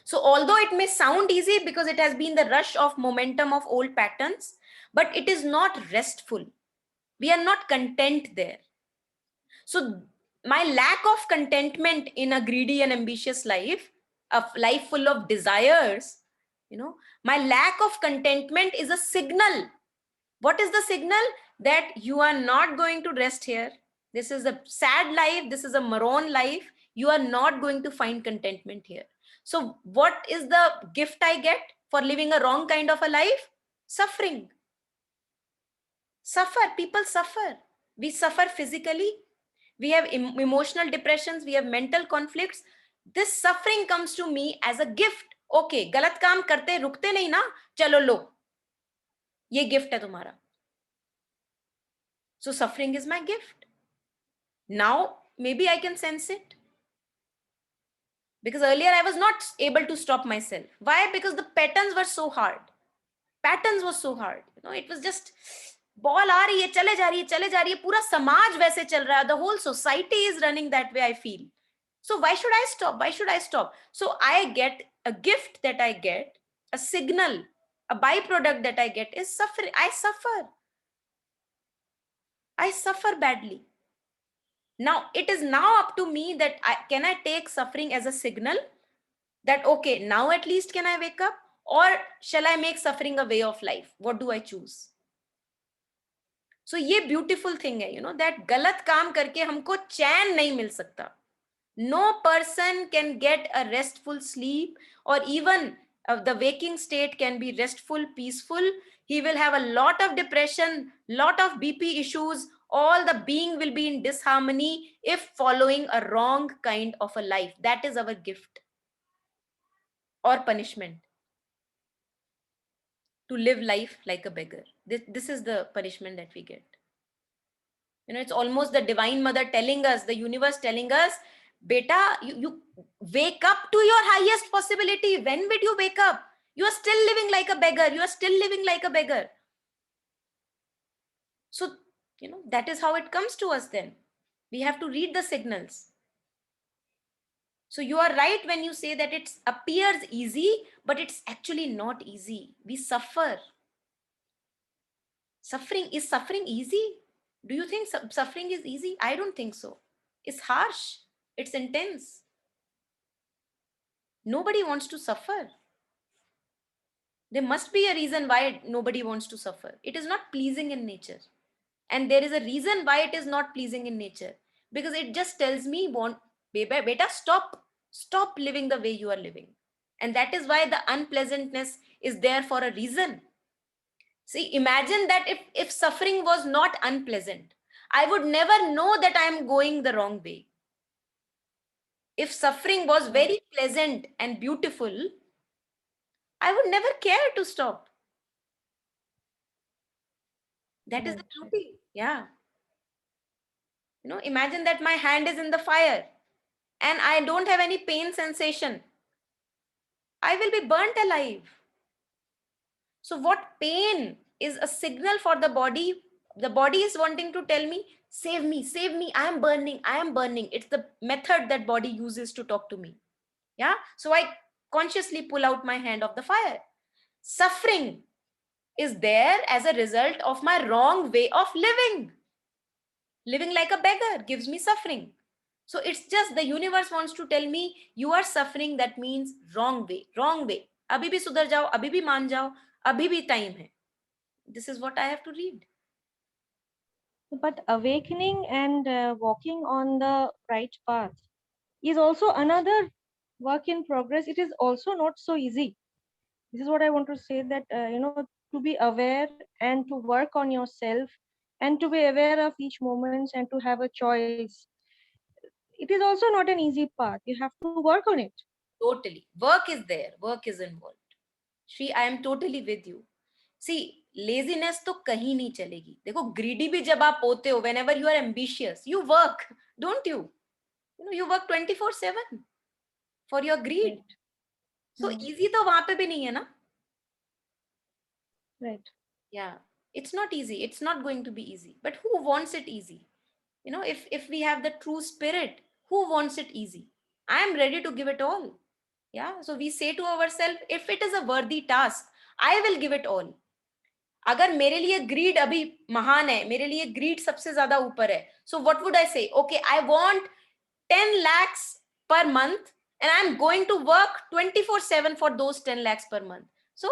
So although it may sound easy because it has been the rush of momentum of old patterns, but it is not restful. We are not content there. So my lack of contentment in a greedy and ambitious life, a life full of desires, my lack of contentment is a signal. What is the signal? That you are not going to rest here. This is a sad life. This is a maroon life. You are not going to find contentment here. So what is the gift I get for living a wrong kind of a life? Suffering. Suffer. People suffer. We suffer physically. We have emotional depressions. We have mental conflicts. This suffering comes to me as a gift. Okay, गलत काम करते रुकते नहीं ना, चलो लो, ये gift है तुम्हारा. So suffering is my gift. Now maybe I can sense it. Because earlier I was not able to stop myself. Why? Because the patterns were so hard. Patterns were so hard. It was just ball aa rahi hai, chale ja rahi hai, pura samaj वैसे चल रहा है. The whole society is running that way, I feel. So why should I stop? Why should I stop? So I get a gift that I get, a signal, a byproduct that I get is suffering. I suffer. I suffer badly. Now it is now up to me that can I take suffering as a signal that, okay, now at least can I wake up, or shall I make suffering a way of life? What do I choose? So ये beautiful thing है, that गलत काम करके हमको चैन नहीं मिल सकता. No person can get a restful sleep, or even the waking state can be restful, peaceful. He will have a lot of depression, lot of BP issues. All the being will be in disharmony if following a wrong kind of a life. That is our gift or punishment. To live life like a beggar. This is the punishment that we get. It's almost the Divine Mother telling us, the universe telling us, Beta, you wake up to your highest possibility. When would you wake up? You are still living like a beggar. You are still living like a beggar. So, that is how it comes to us then. We have to read the signals. So you are right when you say that it appears easy, but it's actually not easy. We suffer. Is suffering easy? Do you think suffering is easy? I don't think so. It's harsh. It's intense. Nobody wants to suffer. There must be a reason why nobody wants to suffer. It is not pleasing in nature. And there is a reason why it is not pleasing in nature. Because it just tells me, beta, stop living the way you are living. And that is why the unpleasantness is there for a reason. See, imagine that if suffering was not unpleasant, I would never know that I am going the wrong way. If suffering was very pleasant and beautiful, I would never care to stop. That is the Right, right. beauty. Yeah. You know, imagine that my hand is in the fire and I don't have any pain sensation. I will be burnt alive. So, what pain is a signal for the body? The body is wanting to tell me, save me, I am burning, I am burning. It's the method that body uses to talk to me. Yeah. So, I consciously pull out my hand of the fire. Suffering is there as a result of my wrong way of living. Living like a beggar gives me suffering. So it's just the universe wants to tell me you are suffering. That means wrong way, wrong way. Abhi bhi sudhar jao, abhi bhi maan jao, abhi bhi time hai. This is what I have to read. But awakening and walking on the right path is also another work in progress. It is also not so easy. This is what I want to say, that to be aware and to work on yourself and to be aware of each moment and to have a choice. It is also not an easy path. You have to work on it. Totally. Work is there, work is involved. Shri, I am totally with you. See, laziness तो कहीं नहीं चलेगी. देखो, greedy भी जब आप होते हो, whenever you are ambitious, you work, don't you? You know, you work 24/7 for your greed. Right. So easy तो वहां पे भी नहीं है ना? Right. Yeah, it's not easy. It's not going to be easy. But who wants it easy? You know, if we have the true spirit, who wants it easy? I am ready to give it all. Yeah. So we say to ourselves, if it is a worthy task, I will give it all. अगर मेरे लिए greed अभी महान है, मेरे लिए greed सबसे ज्यादा ऊपर है, so what would I say? Okay, I want 10 lakhs per month and I'm going to work 24/7 for those 10 lakhs per month. So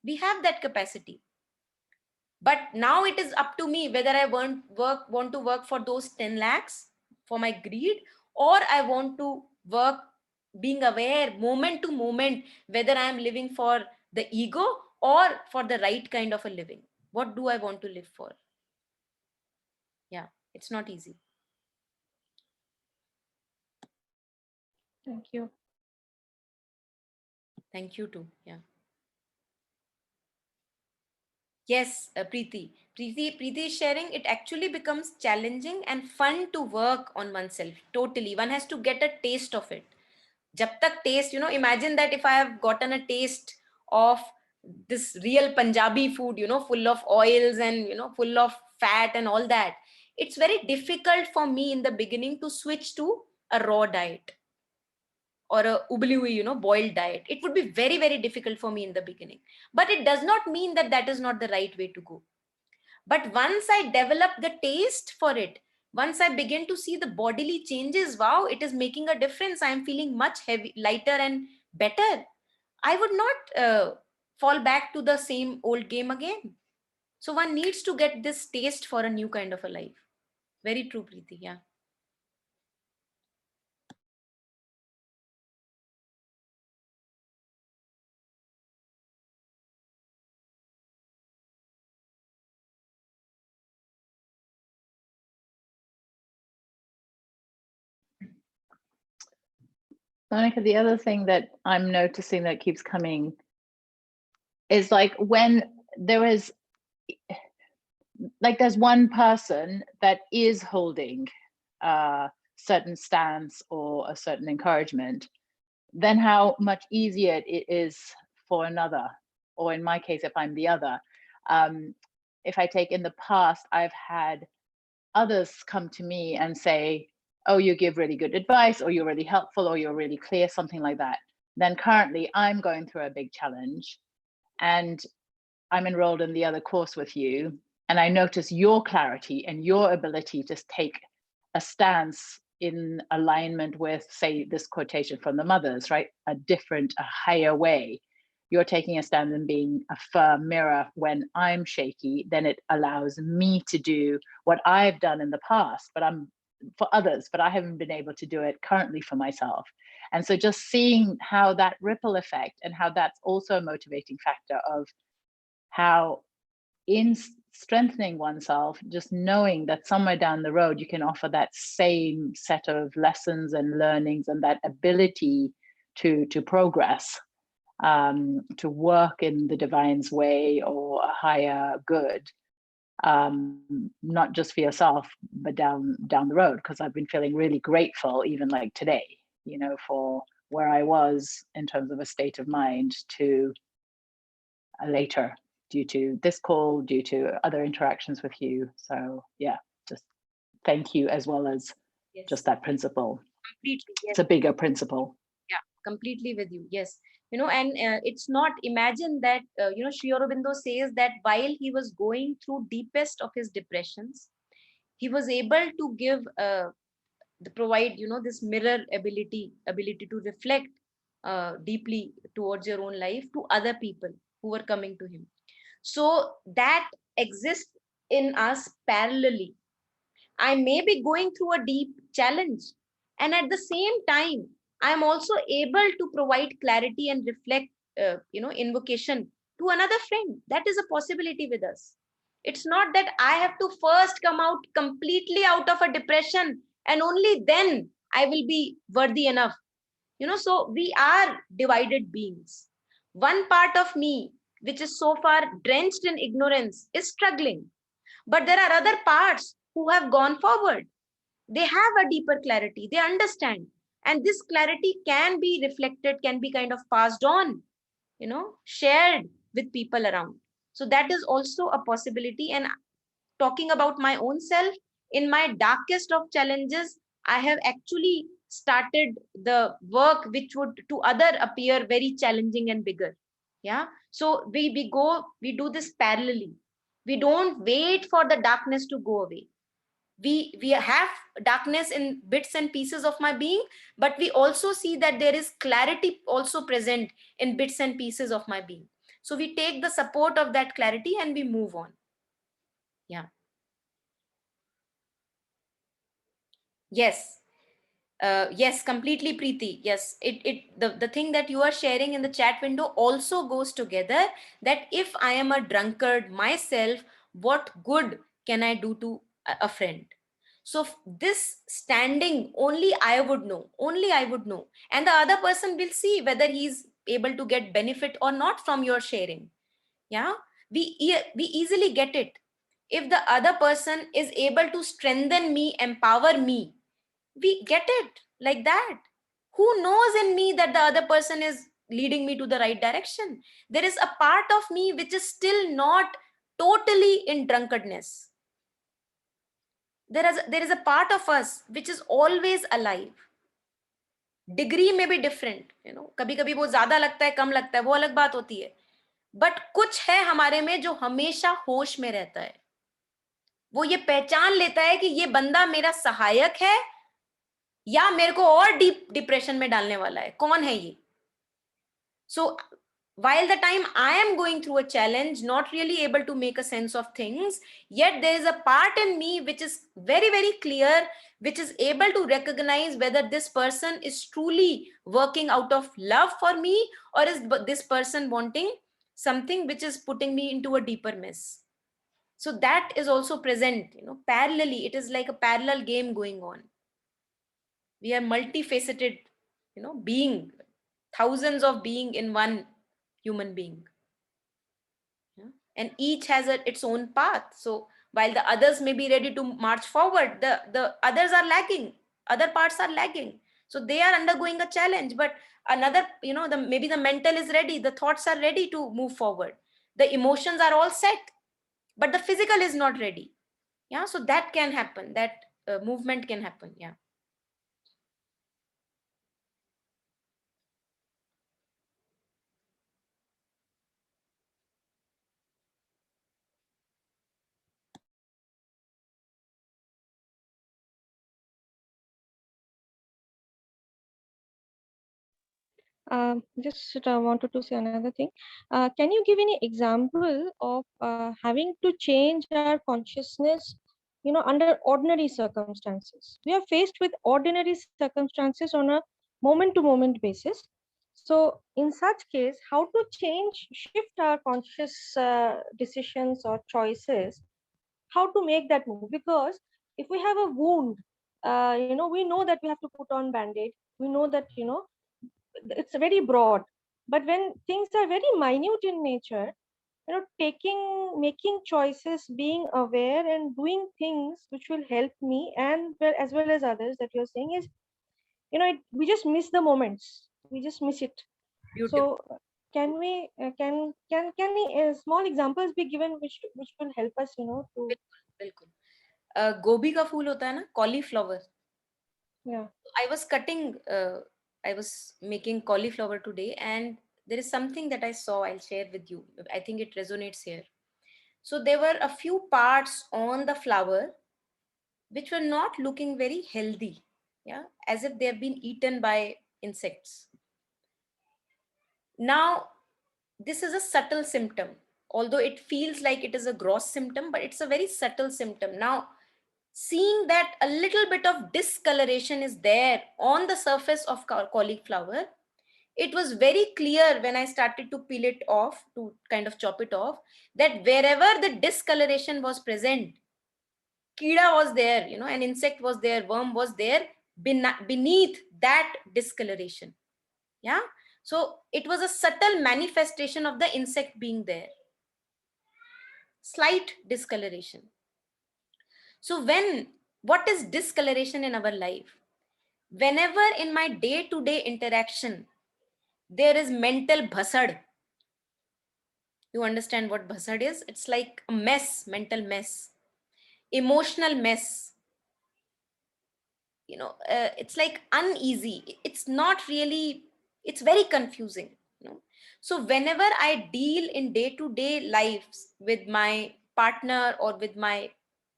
we have that capacity. But now it is up to me whether I want to work for those 10 lakhs for my greed, or I want to work being aware moment to moment whether I am living for the ego or for the right kind of a living. What do I want to live for? Yeah, it's not easy. Thank you. Thank you too. Yeah. Yes, Preeti. Preeti is sharing. It actually becomes challenging and fun to work on oneself. Totally. One has to get a taste of it. Jab tak taste, you know, imagine that if I have gotten a taste of this real Punjabi food, you know, full of oils and, you know, full of fat and all that, it's very difficult for me in the beginning to switch to a raw diet or a ubli hui, you know, boiled diet. It would be very, very difficult for me in the beginning. But it does not mean that that is not the right way to go. But once I develop the taste for it, once I begin to see the bodily changes, wow, it is making a difference. I'm feeling much heavy, lighter and better. I would not fall back to the same old game again. So one needs to get this taste for a new kind of a life. Very true, Preeti. Yeah. Monica, the other thing that I'm noticing that keeps coming is like when there is, like there's one person that is holding a certain stance or a certain encouragement, then how much easier it is for another, or in my case, if I'm the other. If I take in the past, I've had others come to me and say, oh, you give really good advice, or you're really helpful, or you're really clear, something like that. Then currently I'm going through a big challenge and I'm enrolled in the other course with you. And I notice your clarity and your ability to take a stance in alignment with, say, this quotation from the mothers, right? A different, a higher way. You're taking a stand and being a firm mirror when I'm shaky, then it allows me to do what I've done in the past, but I'm for others, but I haven't been able to do it currently for myself. And so just seeing how that ripple effect and how that's also a motivating factor of how in strengthening oneself, just knowing that somewhere down the road you can offer that same set of lessons and learnings and that ability to progress, to work in the divine's way or a higher good, not just for yourself, but down the road. Because I've been feeling really grateful, even like today, you know, for where I was in terms of a state of mind to later, due to this call, due to other interactions with you. So yeah, just thank you, as well as just that principle. Completely, yes. It's a bigger principle. Yeah, completely with you. Yes. You know, and it's not, imagine that, you know, Sri Aurobindo says that while he was going through deepest of his depressions, he was able to give, provide, you know, this mirror ability to reflect deeply towards your own life to other people who were coming to him. So that exists in us parallelly. I may be going through a deep challenge, and at the same time, I am also able to provide clarity and reflect, you know, invocation to another friend. That is a possibility with us. It's not that I have to first come out completely out of a depression and only then I will be worthy enough. You know, so we are divided beings. One part of me, which is so far drenched in ignorance, is struggling, but there are other parts who have gone forward. They have a deeper clarity, they understand, and this clarity can be reflected, can be kind of passed on, you know, shared with people around. So that is also a possibility. And talking about my own self, in my darkest of challenges, I have actually started the work which would to other appear very challenging and bigger. Yeah, so we do this parallelly. We don't wait for the darkness to go away. We have darkness in bits and pieces of my being, but we also see that there is clarity also present in bits and pieces of my being. So we take the support of that clarity and we move on. Yeah. Yes. Yes, completely, Preeti. Yes, the thing that you are sharing in the chat window also goes together, that if I am a drunkard myself, what good can I do to a friend? So this standing, only I would know, and the other person will see whether he's able to get benefit or not from your sharing. Yeah, we easily get it. If the other person is able to strengthen me, empower me, we get it like that. Who knows in me that the other person is leading me to the right direction? There is a part of me which is still not totally in drunkardness. There is a part of us which is always alive. Degree may be different, you know, कभी कभी वो ज्यादा लगता है, कम लगता है, वो अलग बात होती है, बट कुछ है हमारे में जो हमेशा होश में रहता है. वो ये पहचान लेता है कि ये बंदा मेरा सहायक है या मेरे को और डीप डिप्रेशन में डालने वाला है, कौन है ये? So while the time I am going through a challenge, not really able to make a sense of things, yet there is a part in me which is very, very clear, which is able to recognize whether this person is truly working out of love for me, or is this person wanting something which is putting me into a deeper mess. So that is also present, you know, parallelly. It is like a parallel game going on. We are multifaceted, you know, being, thousands of being in one human being. Yeah? And each has its own path. So while the others may be ready to march forward, the others are lagging, other parts are lagging. So they are undergoing a challenge, but another, you know, maybe the mental is ready, the thoughts are ready to move forward, the emotions are all set, but the physical is not ready. Yeah, so that can happen, that movement can happen. Yeah. Just wanted to say another thing. Can you give any example of having to change our consciousness, you know, under ordinary circumstances? We are faced with ordinary circumstances on a moment-to-moment basis. So in such case, how to shift our conscious decisions or choices, how to make that move? Because if we have a wound, we know that we have to put on band-aid. We know that, it's very broad. But when things are very minute in nature, making choices, being aware and doing things which will help me and as well as others that you're saying is, we just miss the moments. We just miss it. Beautiful. So can we small examples be given which will help us, to बिल्कुल. गोभी का फूल होता है ना, cauliflower. yeah. I was cutting, I was making cauliflower today, and there is something that I saw. I'll share with you. I think it resonates here. So there were a few parts on the flower which were not looking very healthy, yeah, as if they have been eaten by insects. Now, this is a subtle symptom, although it feels like it is a gross symptom, but it's a very subtle symptom. Now, seeing that a little bit of discoloration is there on the surface of cauliflower, it was very clear when I started to peel it off, to kind of chop it off, that wherever the discoloration was present, Kida was there, an insect was there, worm was there beneath that discoloration. Yeah. So it was a subtle manifestation of the insect being there. Slight discoloration. So what is discoloration in our life? Whenever in my day-to-day interaction, there is mental bhasad. You understand what bhasad is? It's like a mess, mental mess, emotional mess. It's like uneasy. It's not really, it's very confusing. So whenever I deal in day-to-day lives with my partner or with my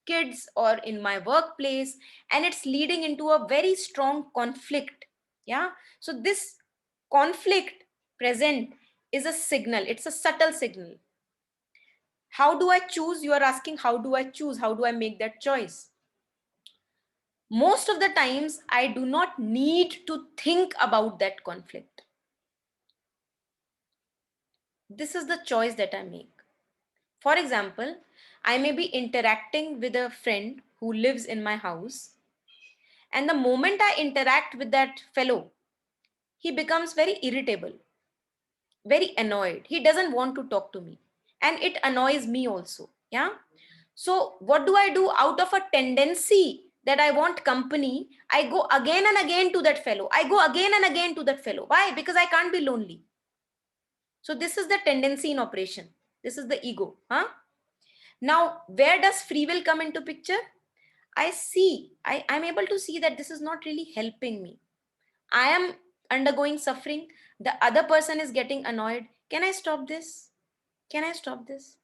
kids or in my workplace, and it's leading into a very strong conflict, yeah, so this conflict present is a signal. It's a subtle signal. How do I choose? You are asking, how do I choose? How do I make that choice? Most of the times I do not need to think about that conflict. This is the choice that I make. For example, I may be interacting with a friend who lives in my house, and the moment I interact with that fellow, he becomes very irritable, very annoyed. He doesn't want to talk to me, and it annoys me also. Yeah. So what do I do? Out of a tendency that I want company, I go again and again to that fellow. I go again and again to that fellow. Why? Because I can't be lonely. So this is the tendency in operation. This is the ego. Now, where does free will come into picture? I'm able to see that this is not really helping me. I am undergoing suffering. The other person is getting annoyed. Can I stop this? Can I stop this?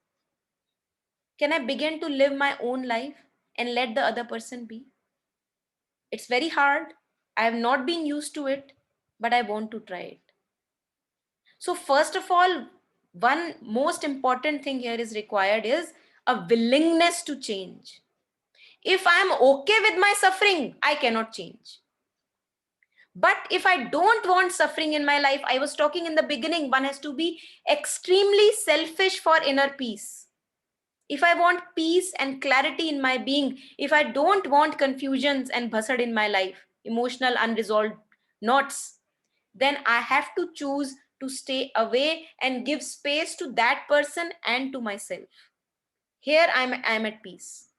Can I begin to live my own life and let the other person be? It's very hard. I have not been used to it, but I want to try it. So first of all, one most important thing here is required is a willingness to change. If I'm okay with my suffering, I cannot change. But if I don't want suffering in my life, I was talking in the beginning, one has to be extremely selfish for inner peace. If I want peace and clarity in my being, if I don't want confusions and bhasad in my life, emotional unresolved knots, then I have to choose to stay away and give space to that person and to myself. Here I'm at peace.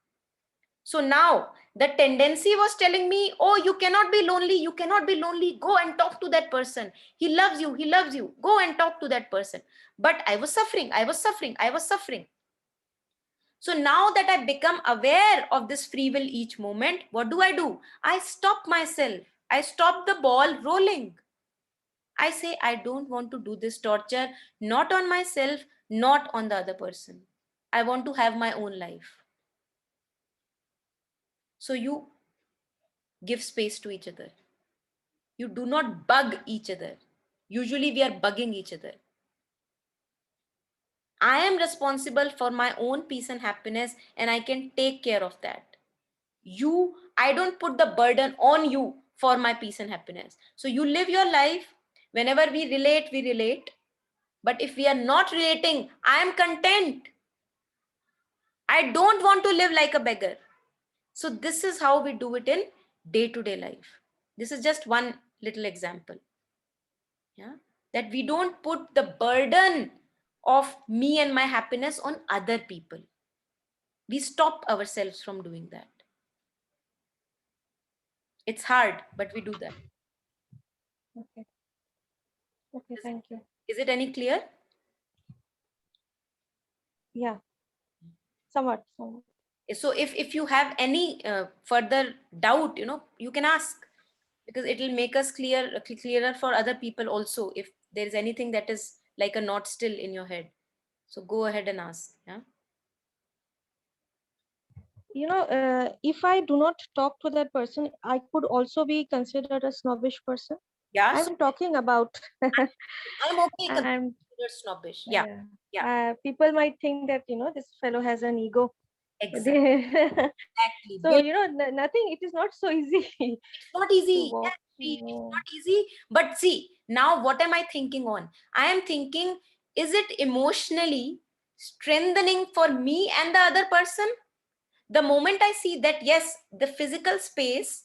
So now the tendency was telling me, oh, you cannot be lonely. You cannot be lonely. Go and talk to that person. He loves you. He loves you. Go and talk to that person. But I was suffering. I was suffering. I was suffering. So now that I become aware of this free will each moment, what do? I stop myself. I stop the ball rolling. I say, I don't want to do this torture, not on myself, not on the other person. I want to have my own life. So you give space to each other. You do not bug each other. Usually we are bugging each other. I am responsible for my own peace and happiness, and I can take care of that. I don't put the burden on you for my peace and happiness. So you live your life. Whenever we relate. But if we are not relating, I am content. I don't want to live like a beggar. So this is how we do it in day-to-day life. This is just one little example. Yeah, that we don't put the burden of me and my happiness on other people. We stop ourselves from doing that. It's hard, but we do that. Okay. Okay, thank you. Is it any clear? Yeah, somewhat. So if you have any further doubt, you can ask, because it will make us clearer for other people also, if there is anything that is like a knot still in your head. So go ahead and ask. Yeah. If I do not talk to that person, I could also be considered a snobbish person. Yeah. So I'm talking about. I'm okay I'm considered snobbish. Yeah. People might think that this fellow has an ego. Exactly. So nothing. It is not so easy. It's not easy. walk, It's not easy. But see, now what am I thinking on? I am thinking, is it emotionally strengthening for me and the other person? The moment I see that, yes, the physical space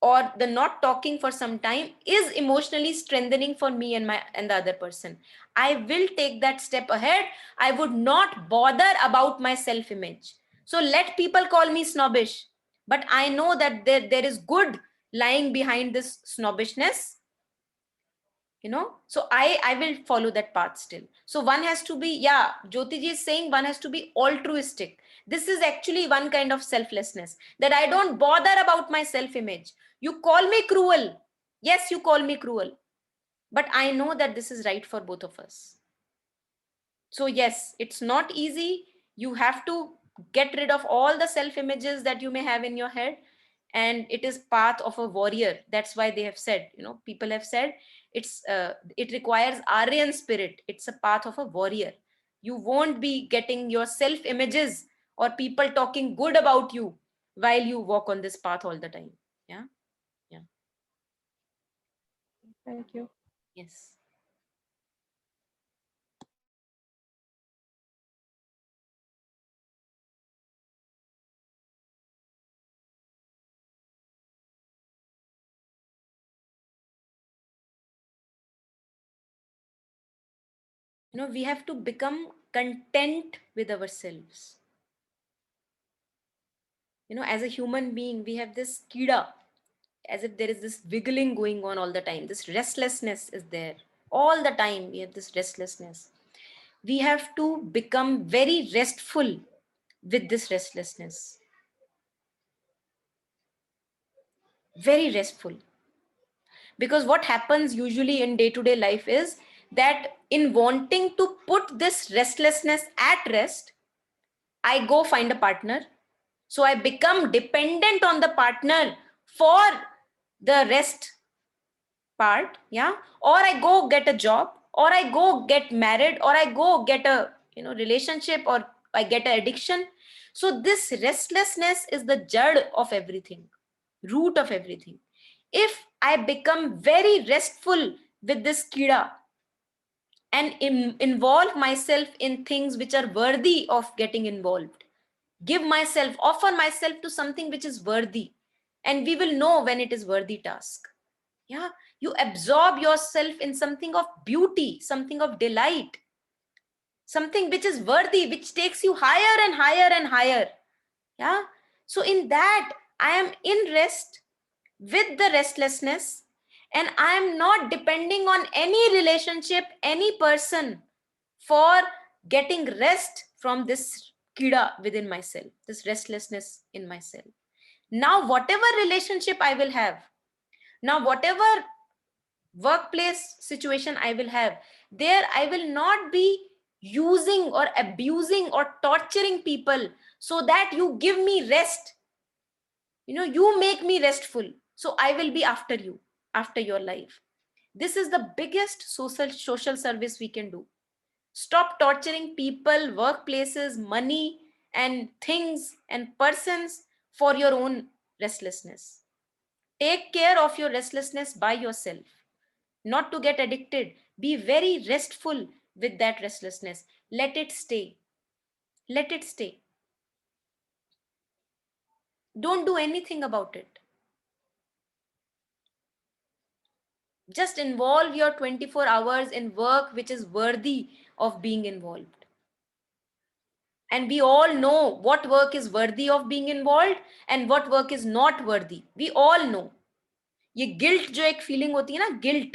or the not talking for some time is emotionally strengthening for me and the other person, I will take that step ahead. I would not bother about my self-image. So let people call me snobbish, but I know that there is good lying behind this snobbishness. So I will follow that path still. So one has to be, yeah, Jyoti ji is saying one has to be altruistic. This is actually one kind of selflessness, that I don't bother about my self-image. You call me cruel. Yes, you call me cruel, but I know that this is right for both of us. So yes, it's not easy. You have to get rid of all the self-images that you may have in your head, and it is path of a warrior. That's why they have said, people have said, it requires Aryan spirit. It's a path of a warrior. You won't be getting your self-images or people talking good about you while you walk on this path all the time. Yeah. Thank you. Yes. We have to become content with ourselves. As a human being, we have this kida, as if there is this wiggling going on all the time. This restlessness is there all the time. We have this restlessness. We have to become very restful with this restlessness. Very restful. Because what happens usually in day-to-day life is that in wanting to put this restlessness at rest, I go find a partner. So I become dependent on the partner for the rest part. Yeah. Or I go get a job, or I go get married, or I go get a relationship, or I get an addiction. So this restlessness is the jad of everything, root of everything. If I become very restful with this kida and involve myself in things which are worthy of getting involved, offer myself to something which is worthy, and we will know when it is worthy task. Yeah, you absorb yourself in something of beauty, something of delight, something which is worthy, which takes you higher and higher and higher. Yeah. So in that, I am in rest with the restlessness, and I am not depending on any relationship, any person for getting rest from this kida within myself, this restlessness in myself. Now, whatever relationship I will have, now whatever workplace situation I will have, there I will not be using or abusing or torturing people so that you give me rest. You make me restful, so I will be after you, after your life. This is the biggest social service we can do. Stop torturing people, workplaces, money, and things and persons for your own restlessness. Take care of your restlessness by yourself. not to get addicted. Be very restful with that restlessness. Let it stay. Let it stay. Don't do anything about it. Just involve your 24 hours in work which is worthy of being involved. And we all know what work is worthy of being involved and what work is not worthy. We all know. ये guilt जो एक feeling होती है ना, guilt,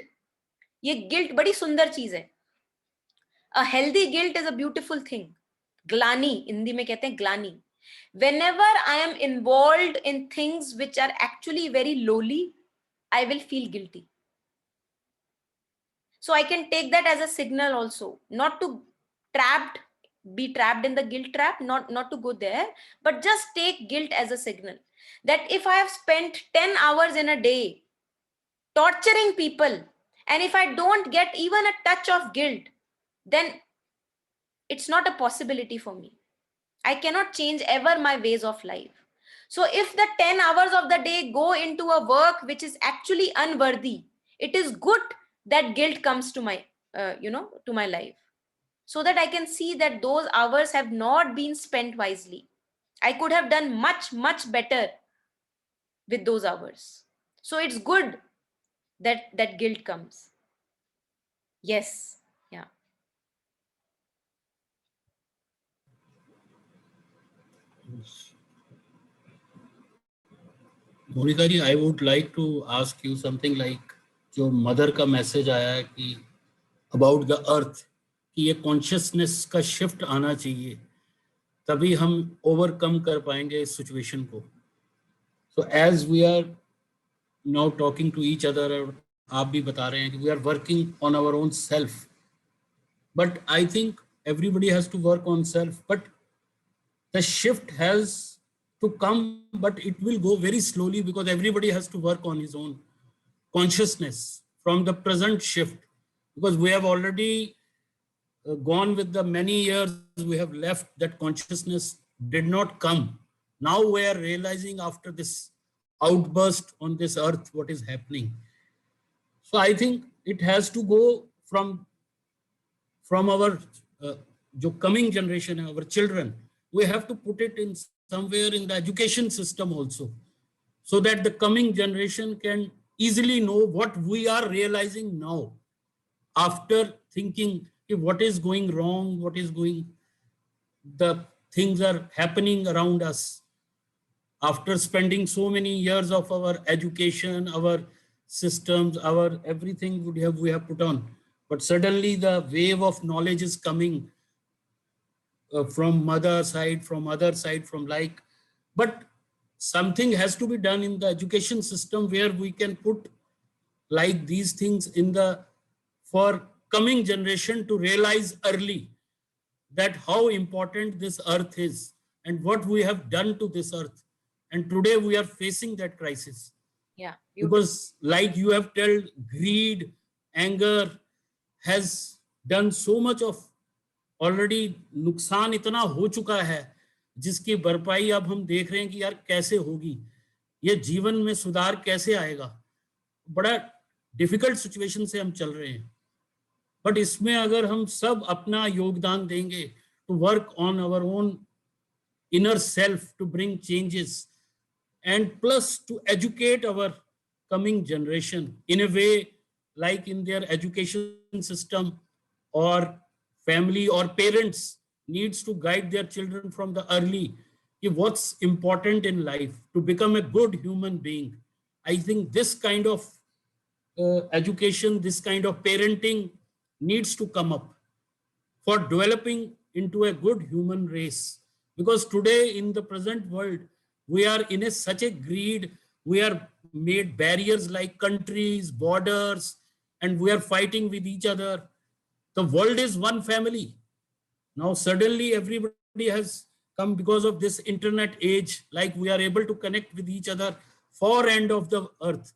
ये guilt बड़ी सुंदर चीज है. A healthy guilt is a beautiful thing. ग्लानी, हिंदी में कहते हैं ग्लानी. Whenever I am involved in things which are actually very lowly, I will feel guilty. So I can take that as a signal also, not to be trapped in the guilt trap, not to go there, but just take guilt as a signal that if I have spent 10 hours in a day torturing people, and if I don't get even a touch of guilt, then it's not a possibility for me. I cannot change ever my ways of life. So if the 10 hours of the day go into a work which is actually unworthy, it is good that guilt comes to my, to my life, so that I can see that those hours have not been spent wisely. I could have done much, much better with those hours. So it's good that guilt comes. Yes. Yeah. Monika ji, I would like to ask you something like जो mother का message आया है कि about the earth, कि ये consciousness का shift आना चाहिए, तभी हम ओवरकम कर पाएंगे इस सिचुएशन को. So as we are now talking to each other, और आप भी बता रहे हैं कि we are working on our own self, but I think everybody has to work on self, but the shift has to come, but it will go very slowly because everybody has to work on his own consciousness from the present shift, because we have already gone with the many years we have left that consciousness did not come. Now we are realizing after this outburst on this earth what is happening. So I think it has to go from our jo coming generation, our children. We have to put it in somewhere in the education system also, so that the coming generation can easily know what we are realizing now after thinking what is going wrong, the things are happening around us. After spending so many years of our education, our systems, our everything we have put on, but suddenly the wave of knowledge is coming from mother side, from other side, from like, but something has to be done in the education system where we can put like these things in the, for coming generation to realize early that how important this earth is and what we have done to this earth. And today we are facing that crisis. Yeah. Because like you have told, greed, anger has done so much of already नुकसान इतना हो चुका है जिसकी भरपाई अब हम देख रहे हैं कि यार कैसे होगी, ये जीवन में सुधार कैसे आएगा. बड़ा डिफिकल्ट सिचुएशन से हम चल रहे हैं, बट इसमें अगर हम सब अपना योगदान देंगे to work on our own inner self to bring changes and plus to educate our coming generation in a way like in their education system, और family or parents needs to guide their children from the early what's important in life to become a good human being. I think this kind of education, this kind of parenting needs to come up for developing into a good human race. Because today in the present world, we are in such a greed, we are made barriers like countries, borders, and we are fighting with each other. The world is one family. Now suddenly everybody has come because of this internet age, like we are able to connect with each other far end of the earth.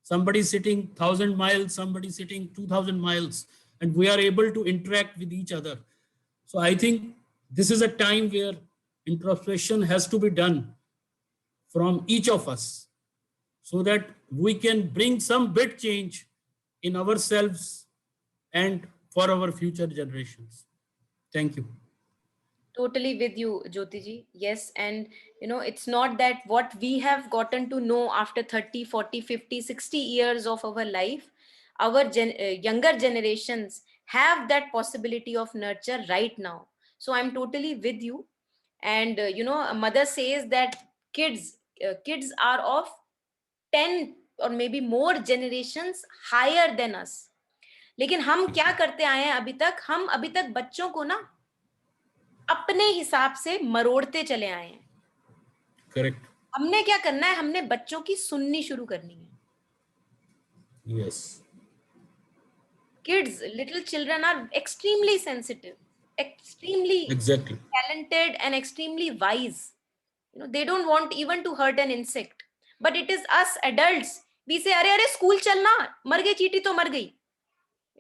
Somebody sitting 1,000 miles, somebody sitting 2,000 miles, and we are able to interact with each other. So I think this is a time where introspection has to be done from each of us so that we can bring some bit change in ourselves and for our future generations. Thank you. Totally with you, Jyotiji. Yes. And, it's not that what we have gotten to know after 30, 40, 50, 60 years of our life, our younger generations have that possibility of nurture right now. So I'm totally with you. And, a mother says that kids are of 10 or maybe more generations higher than us. लेकिन हम क्या करते आए हैं हम अभी तक बच्चों को ना अपने हिसाब से मरोड़ते चले आए हैं. Correct. हमने क्या करना है, हमने बच्चों की सुननी शुरू करनी है. Yes. Kids, little children are extremely sensitive, extremely Exactly. talented and extremely wise. They don't want even to hurt an insect. But it is us adults, we say, अरे school चलना, मर गई चींटी तो मर गई.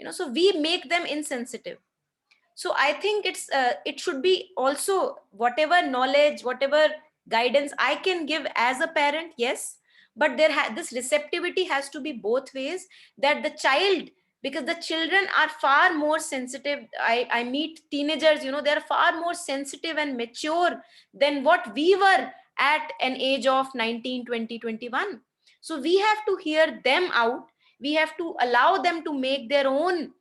So we make them insensitive. So I think it should be also whatever knowledge, whatever guidance I can give as a parent, yes, but this receptivity has to be both ways, that the child, because the children are far more sensitive. I meet teenagers, they're far more sensitive and mature than what we were at an age of 19, 20, 21. So we have to hear them out. We have to allow them to make their own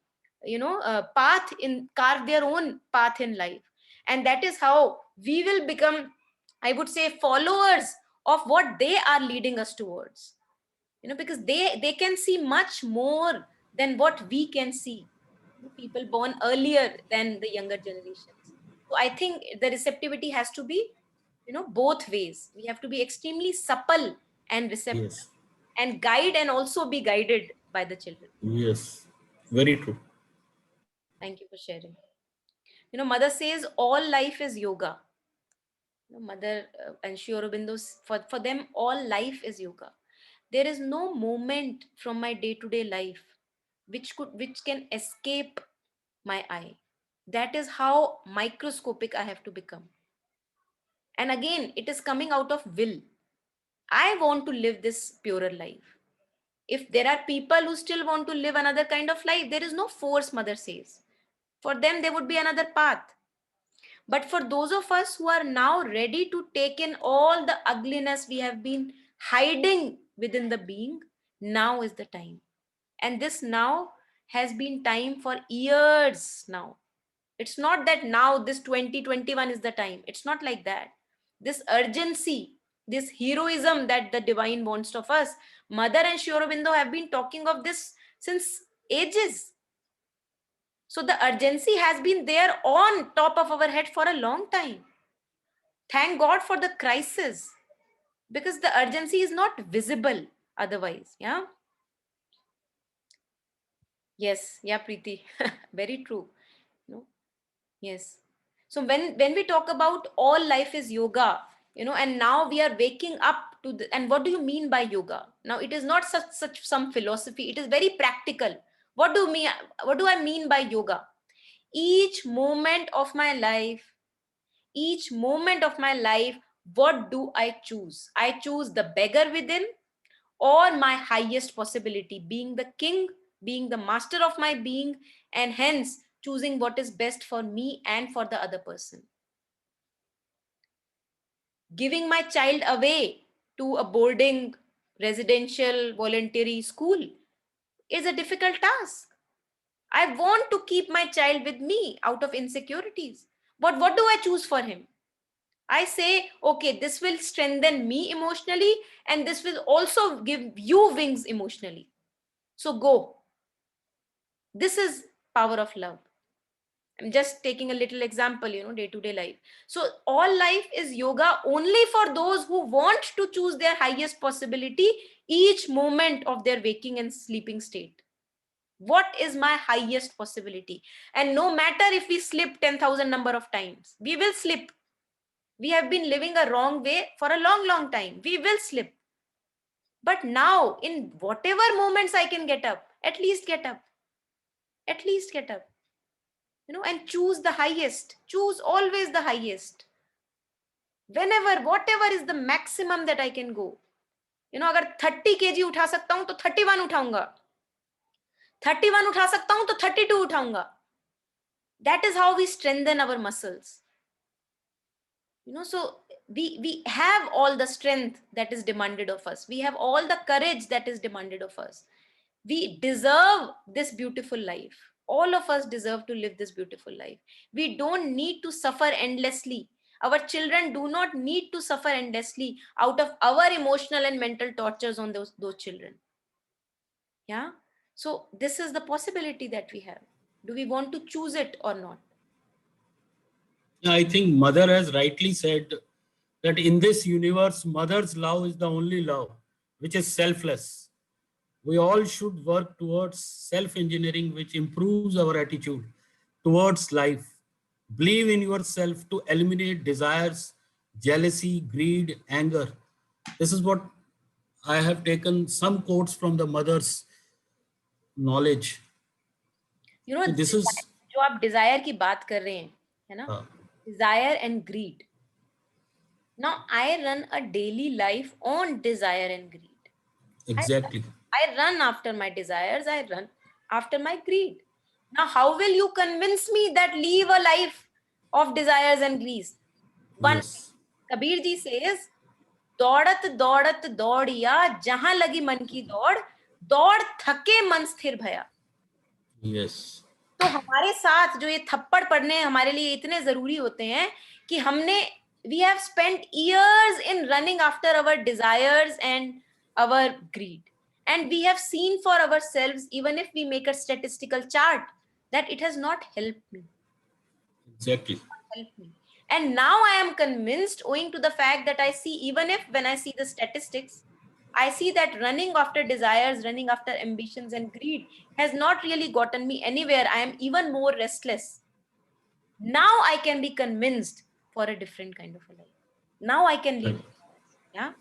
carve their own path in life, and that is how we will become, I would say, followers of what they are leading us towards, because they can see much more than what we can see. People born earlier than the younger generations. So I think the receptivity has to be both ways. We have to be extremely supple and receptive, Yes. and guide and also be guided by the children. Yes. Very true. Thank you for sharing. Mother says all life is yoga. Mother and Sri Aurobindo, for them, all life is yoga. There is no moment from my day-to-day life which can escape my eye. That is how microscopic I have to become. And again, it is coming out of will. I want to live this purer life. If there are people who still want to live another kind of life, there is no force, Mother says. For them, there would be another path. But for those of us who are now ready to take in all the ugliness we have been hiding within the being, now is the time. And this now has been time for years now. It's not that now this 2021 is the time. It's not like that. This urgency, this heroism that the divine wants of us, Mother and Sri Aurobindo have been talking of this since ages. So the urgency has been there on top of our head for a long time. Thank God for the crisis, because the urgency is not visible otherwise. Yeah. Yes. Yeah, Preeti. Very true. No. Yes. So when we talk about all life is yoga, and now we are waking up to the, and what do you mean by yoga? Now it is not such some philosophy. It is very practical. What do I mean by yoga? Each moment of my life, what do I choose? I choose the beggar within, or my highest possibility, being the king, being the master of my being, and hence choosing what is best for me and for the other person. Giving my child away to a boarding, residential, voluntary school is a difficult task. I want to keep my child with me out of insecurities. But what do I choose for him? I say, okay, this will strengthen me emotionally, and this will also give you wings emotionally. So go. This is power of love. I'm just taking a little example, day-to-day life. So all life is yoga only for those who want to choose their highest possibility each moment of their waking and sleeping state. What is my highest possibility? And no matter if we slip 10,000 number of times, we will slip. We have been living a wrong way for a long, long time. We will slip. But now, in whatever moments I can get up, at least get up. At least get up. And choose the highest. Choose always the highest. Whenever, whatever is the maximum that I can go. अगर 30 kg उठा सकता हूं तो 31 उठाऊंगा. 31 उठा सकता हूं तो 32 उठाऊंगा. That is how we strengthen our muscles. So we have all the strength that is demanded of us. We have all the courage that is demanded of us. We deserve this beautiful life. All of us deserve to live this beautiful life. We don't need to suffer endlessly. Our children do not need to suffer endlessly out of our emotional and mental tortures on those children. Yeah. So this is the possibility that we have. Do we want to choose it or not? I think Mother has rightly said that in this universe, Mother's love is the only love, which is selfless. We all should work towards self-engineering, which improves our attitude towards life. Believe in yourself to eliminate desires, jealousy, greed, anger. This is what I have taken some quotes from the Mother's knowledge. So this is जो आप desire की बात कर रहे हैं, है ना? Desire and greed. Now I run a daily life on desire and greed. exactly. I run after my desires, I run after my greed. Now, how will you convince me that leave a life of desires and greeds? One, Yes. Kabir ji says, दौड़त दौड़त दौड़िया जहां लगी मन की दौड़, दौड़ थके मन स्थिर भया. Yes. तो हमारे साथ जो ये थप्पड़ पड़ने हमारे लिए इतने जरूरी होते हैं कि हमने we have spent years in running after our desires and our greed. And we have seen for ourselves, even if we make a statistical chart, that it has not helped me. Exactly. Helped me. And now I am convinced, owing to the fact that I see, even if when I see the statistics, I see that running after desires, running after ambitions and greed has not really gotten me anywhere. I am even more restless. Now I can be convinced for a different kind of a life. Now I can live. Yeah.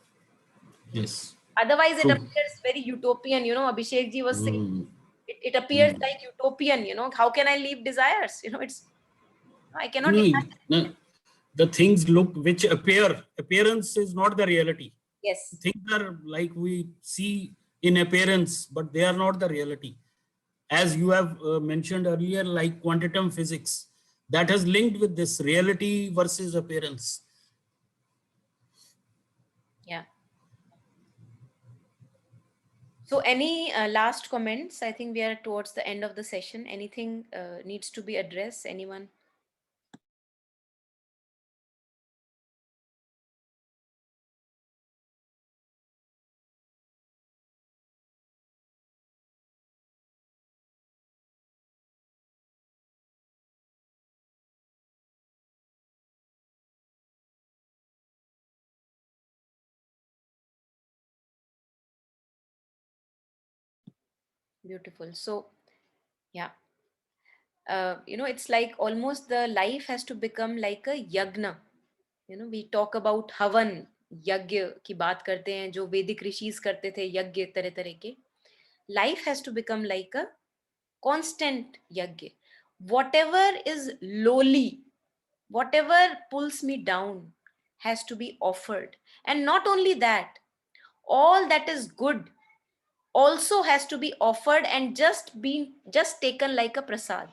Yes. Otherwise, it True. appears very utopian. Abhishek ji was saying, it appears like utopian. How can I leave desires? I cannot imagine. The things look which appearance is not the reality. Yes. Things are like we see in appearance, but they are not the reality. As you have mentioned earlier, like quantum physics, that has linked with this reality versus appearance. Yeah. So any last comments? I think we are towards the end of the session. Anything needs to be addressed? Anyone? Beautiful. So, yeah. It's like almost the life has to become like a yagna. We talk about havan, यज्ञ की बात करते हैं जो वैदिक ऋषिज करते थे यज्ञ तरह तरह के. Life has to become like a constant yagya. Whatever is lowly, whatever pulls me down has to be offered. And not only that, all that is good also has to be offered and just taken like a prasad.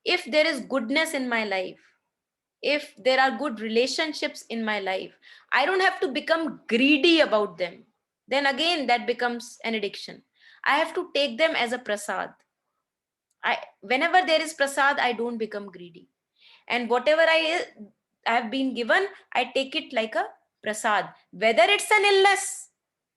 If there is goodness in my life, if there are good relationships in my life, I don't have to become greedy about them. Then again, that becomes an addiction. I have to take them as a prasad. Whenever there is prasad, I don't become greedy. And whatever I have been given, I take it like a prasad. Whether it's an illness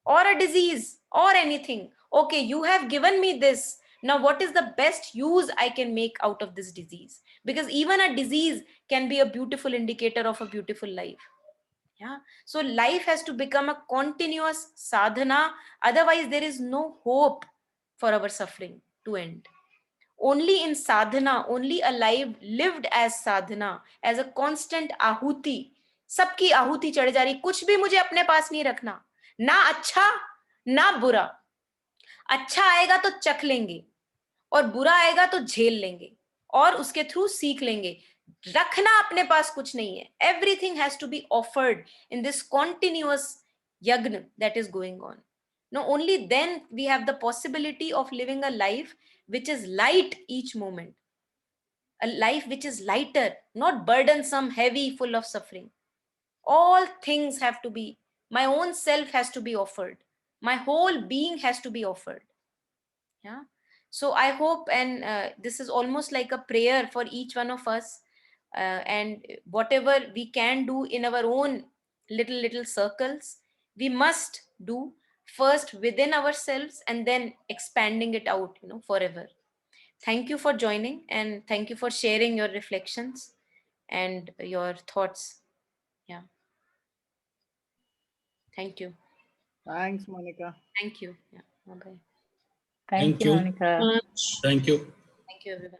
or a disease or anything. Okay, you have given me this. Now, what is the best use I can make out of this disease? Because even a disease can be a beautiful indicator of a beautiful life. Yeah. So life has to become a continuous sadhana. Otherwise, there is no hope for our suffering to end. Only in sadhana, only a life lived as sadhana, as a constant ahuti. सबकी आहुति चढ़ जा रही, कुछ भी मुझे अपने पास नहीं रखना, ना अच्छा ना बुरा. अच्छा आएगा तो चख लेंगे और बुरा आएगा तो झेल लेंगे और उसके थ्रू सीख लेंगे. रखना अपने पास कुछ नहीं है. Everything has to be offered in this continuous yagna that is going on. No, only then we have the possibility of living a life which is light each moment, a life which is lighter, not burdensome, heavy, full of suffering. All things have to be, my own self has to be offered, my whole being has to be offered. Yeah. So I hope, and this is almost like a prayer for each one of us, and whatever we can do in our own little circles, we must do first within ourselves and then expanding it out, forever. Thank you for joining, and thank you for sharing your reflections and your thoughts. Yeah. Thank you. Thanks, Monica. Thank you. Yeah. Bye-bye. Thank you, Monica. Thank you. Thank you, everyone.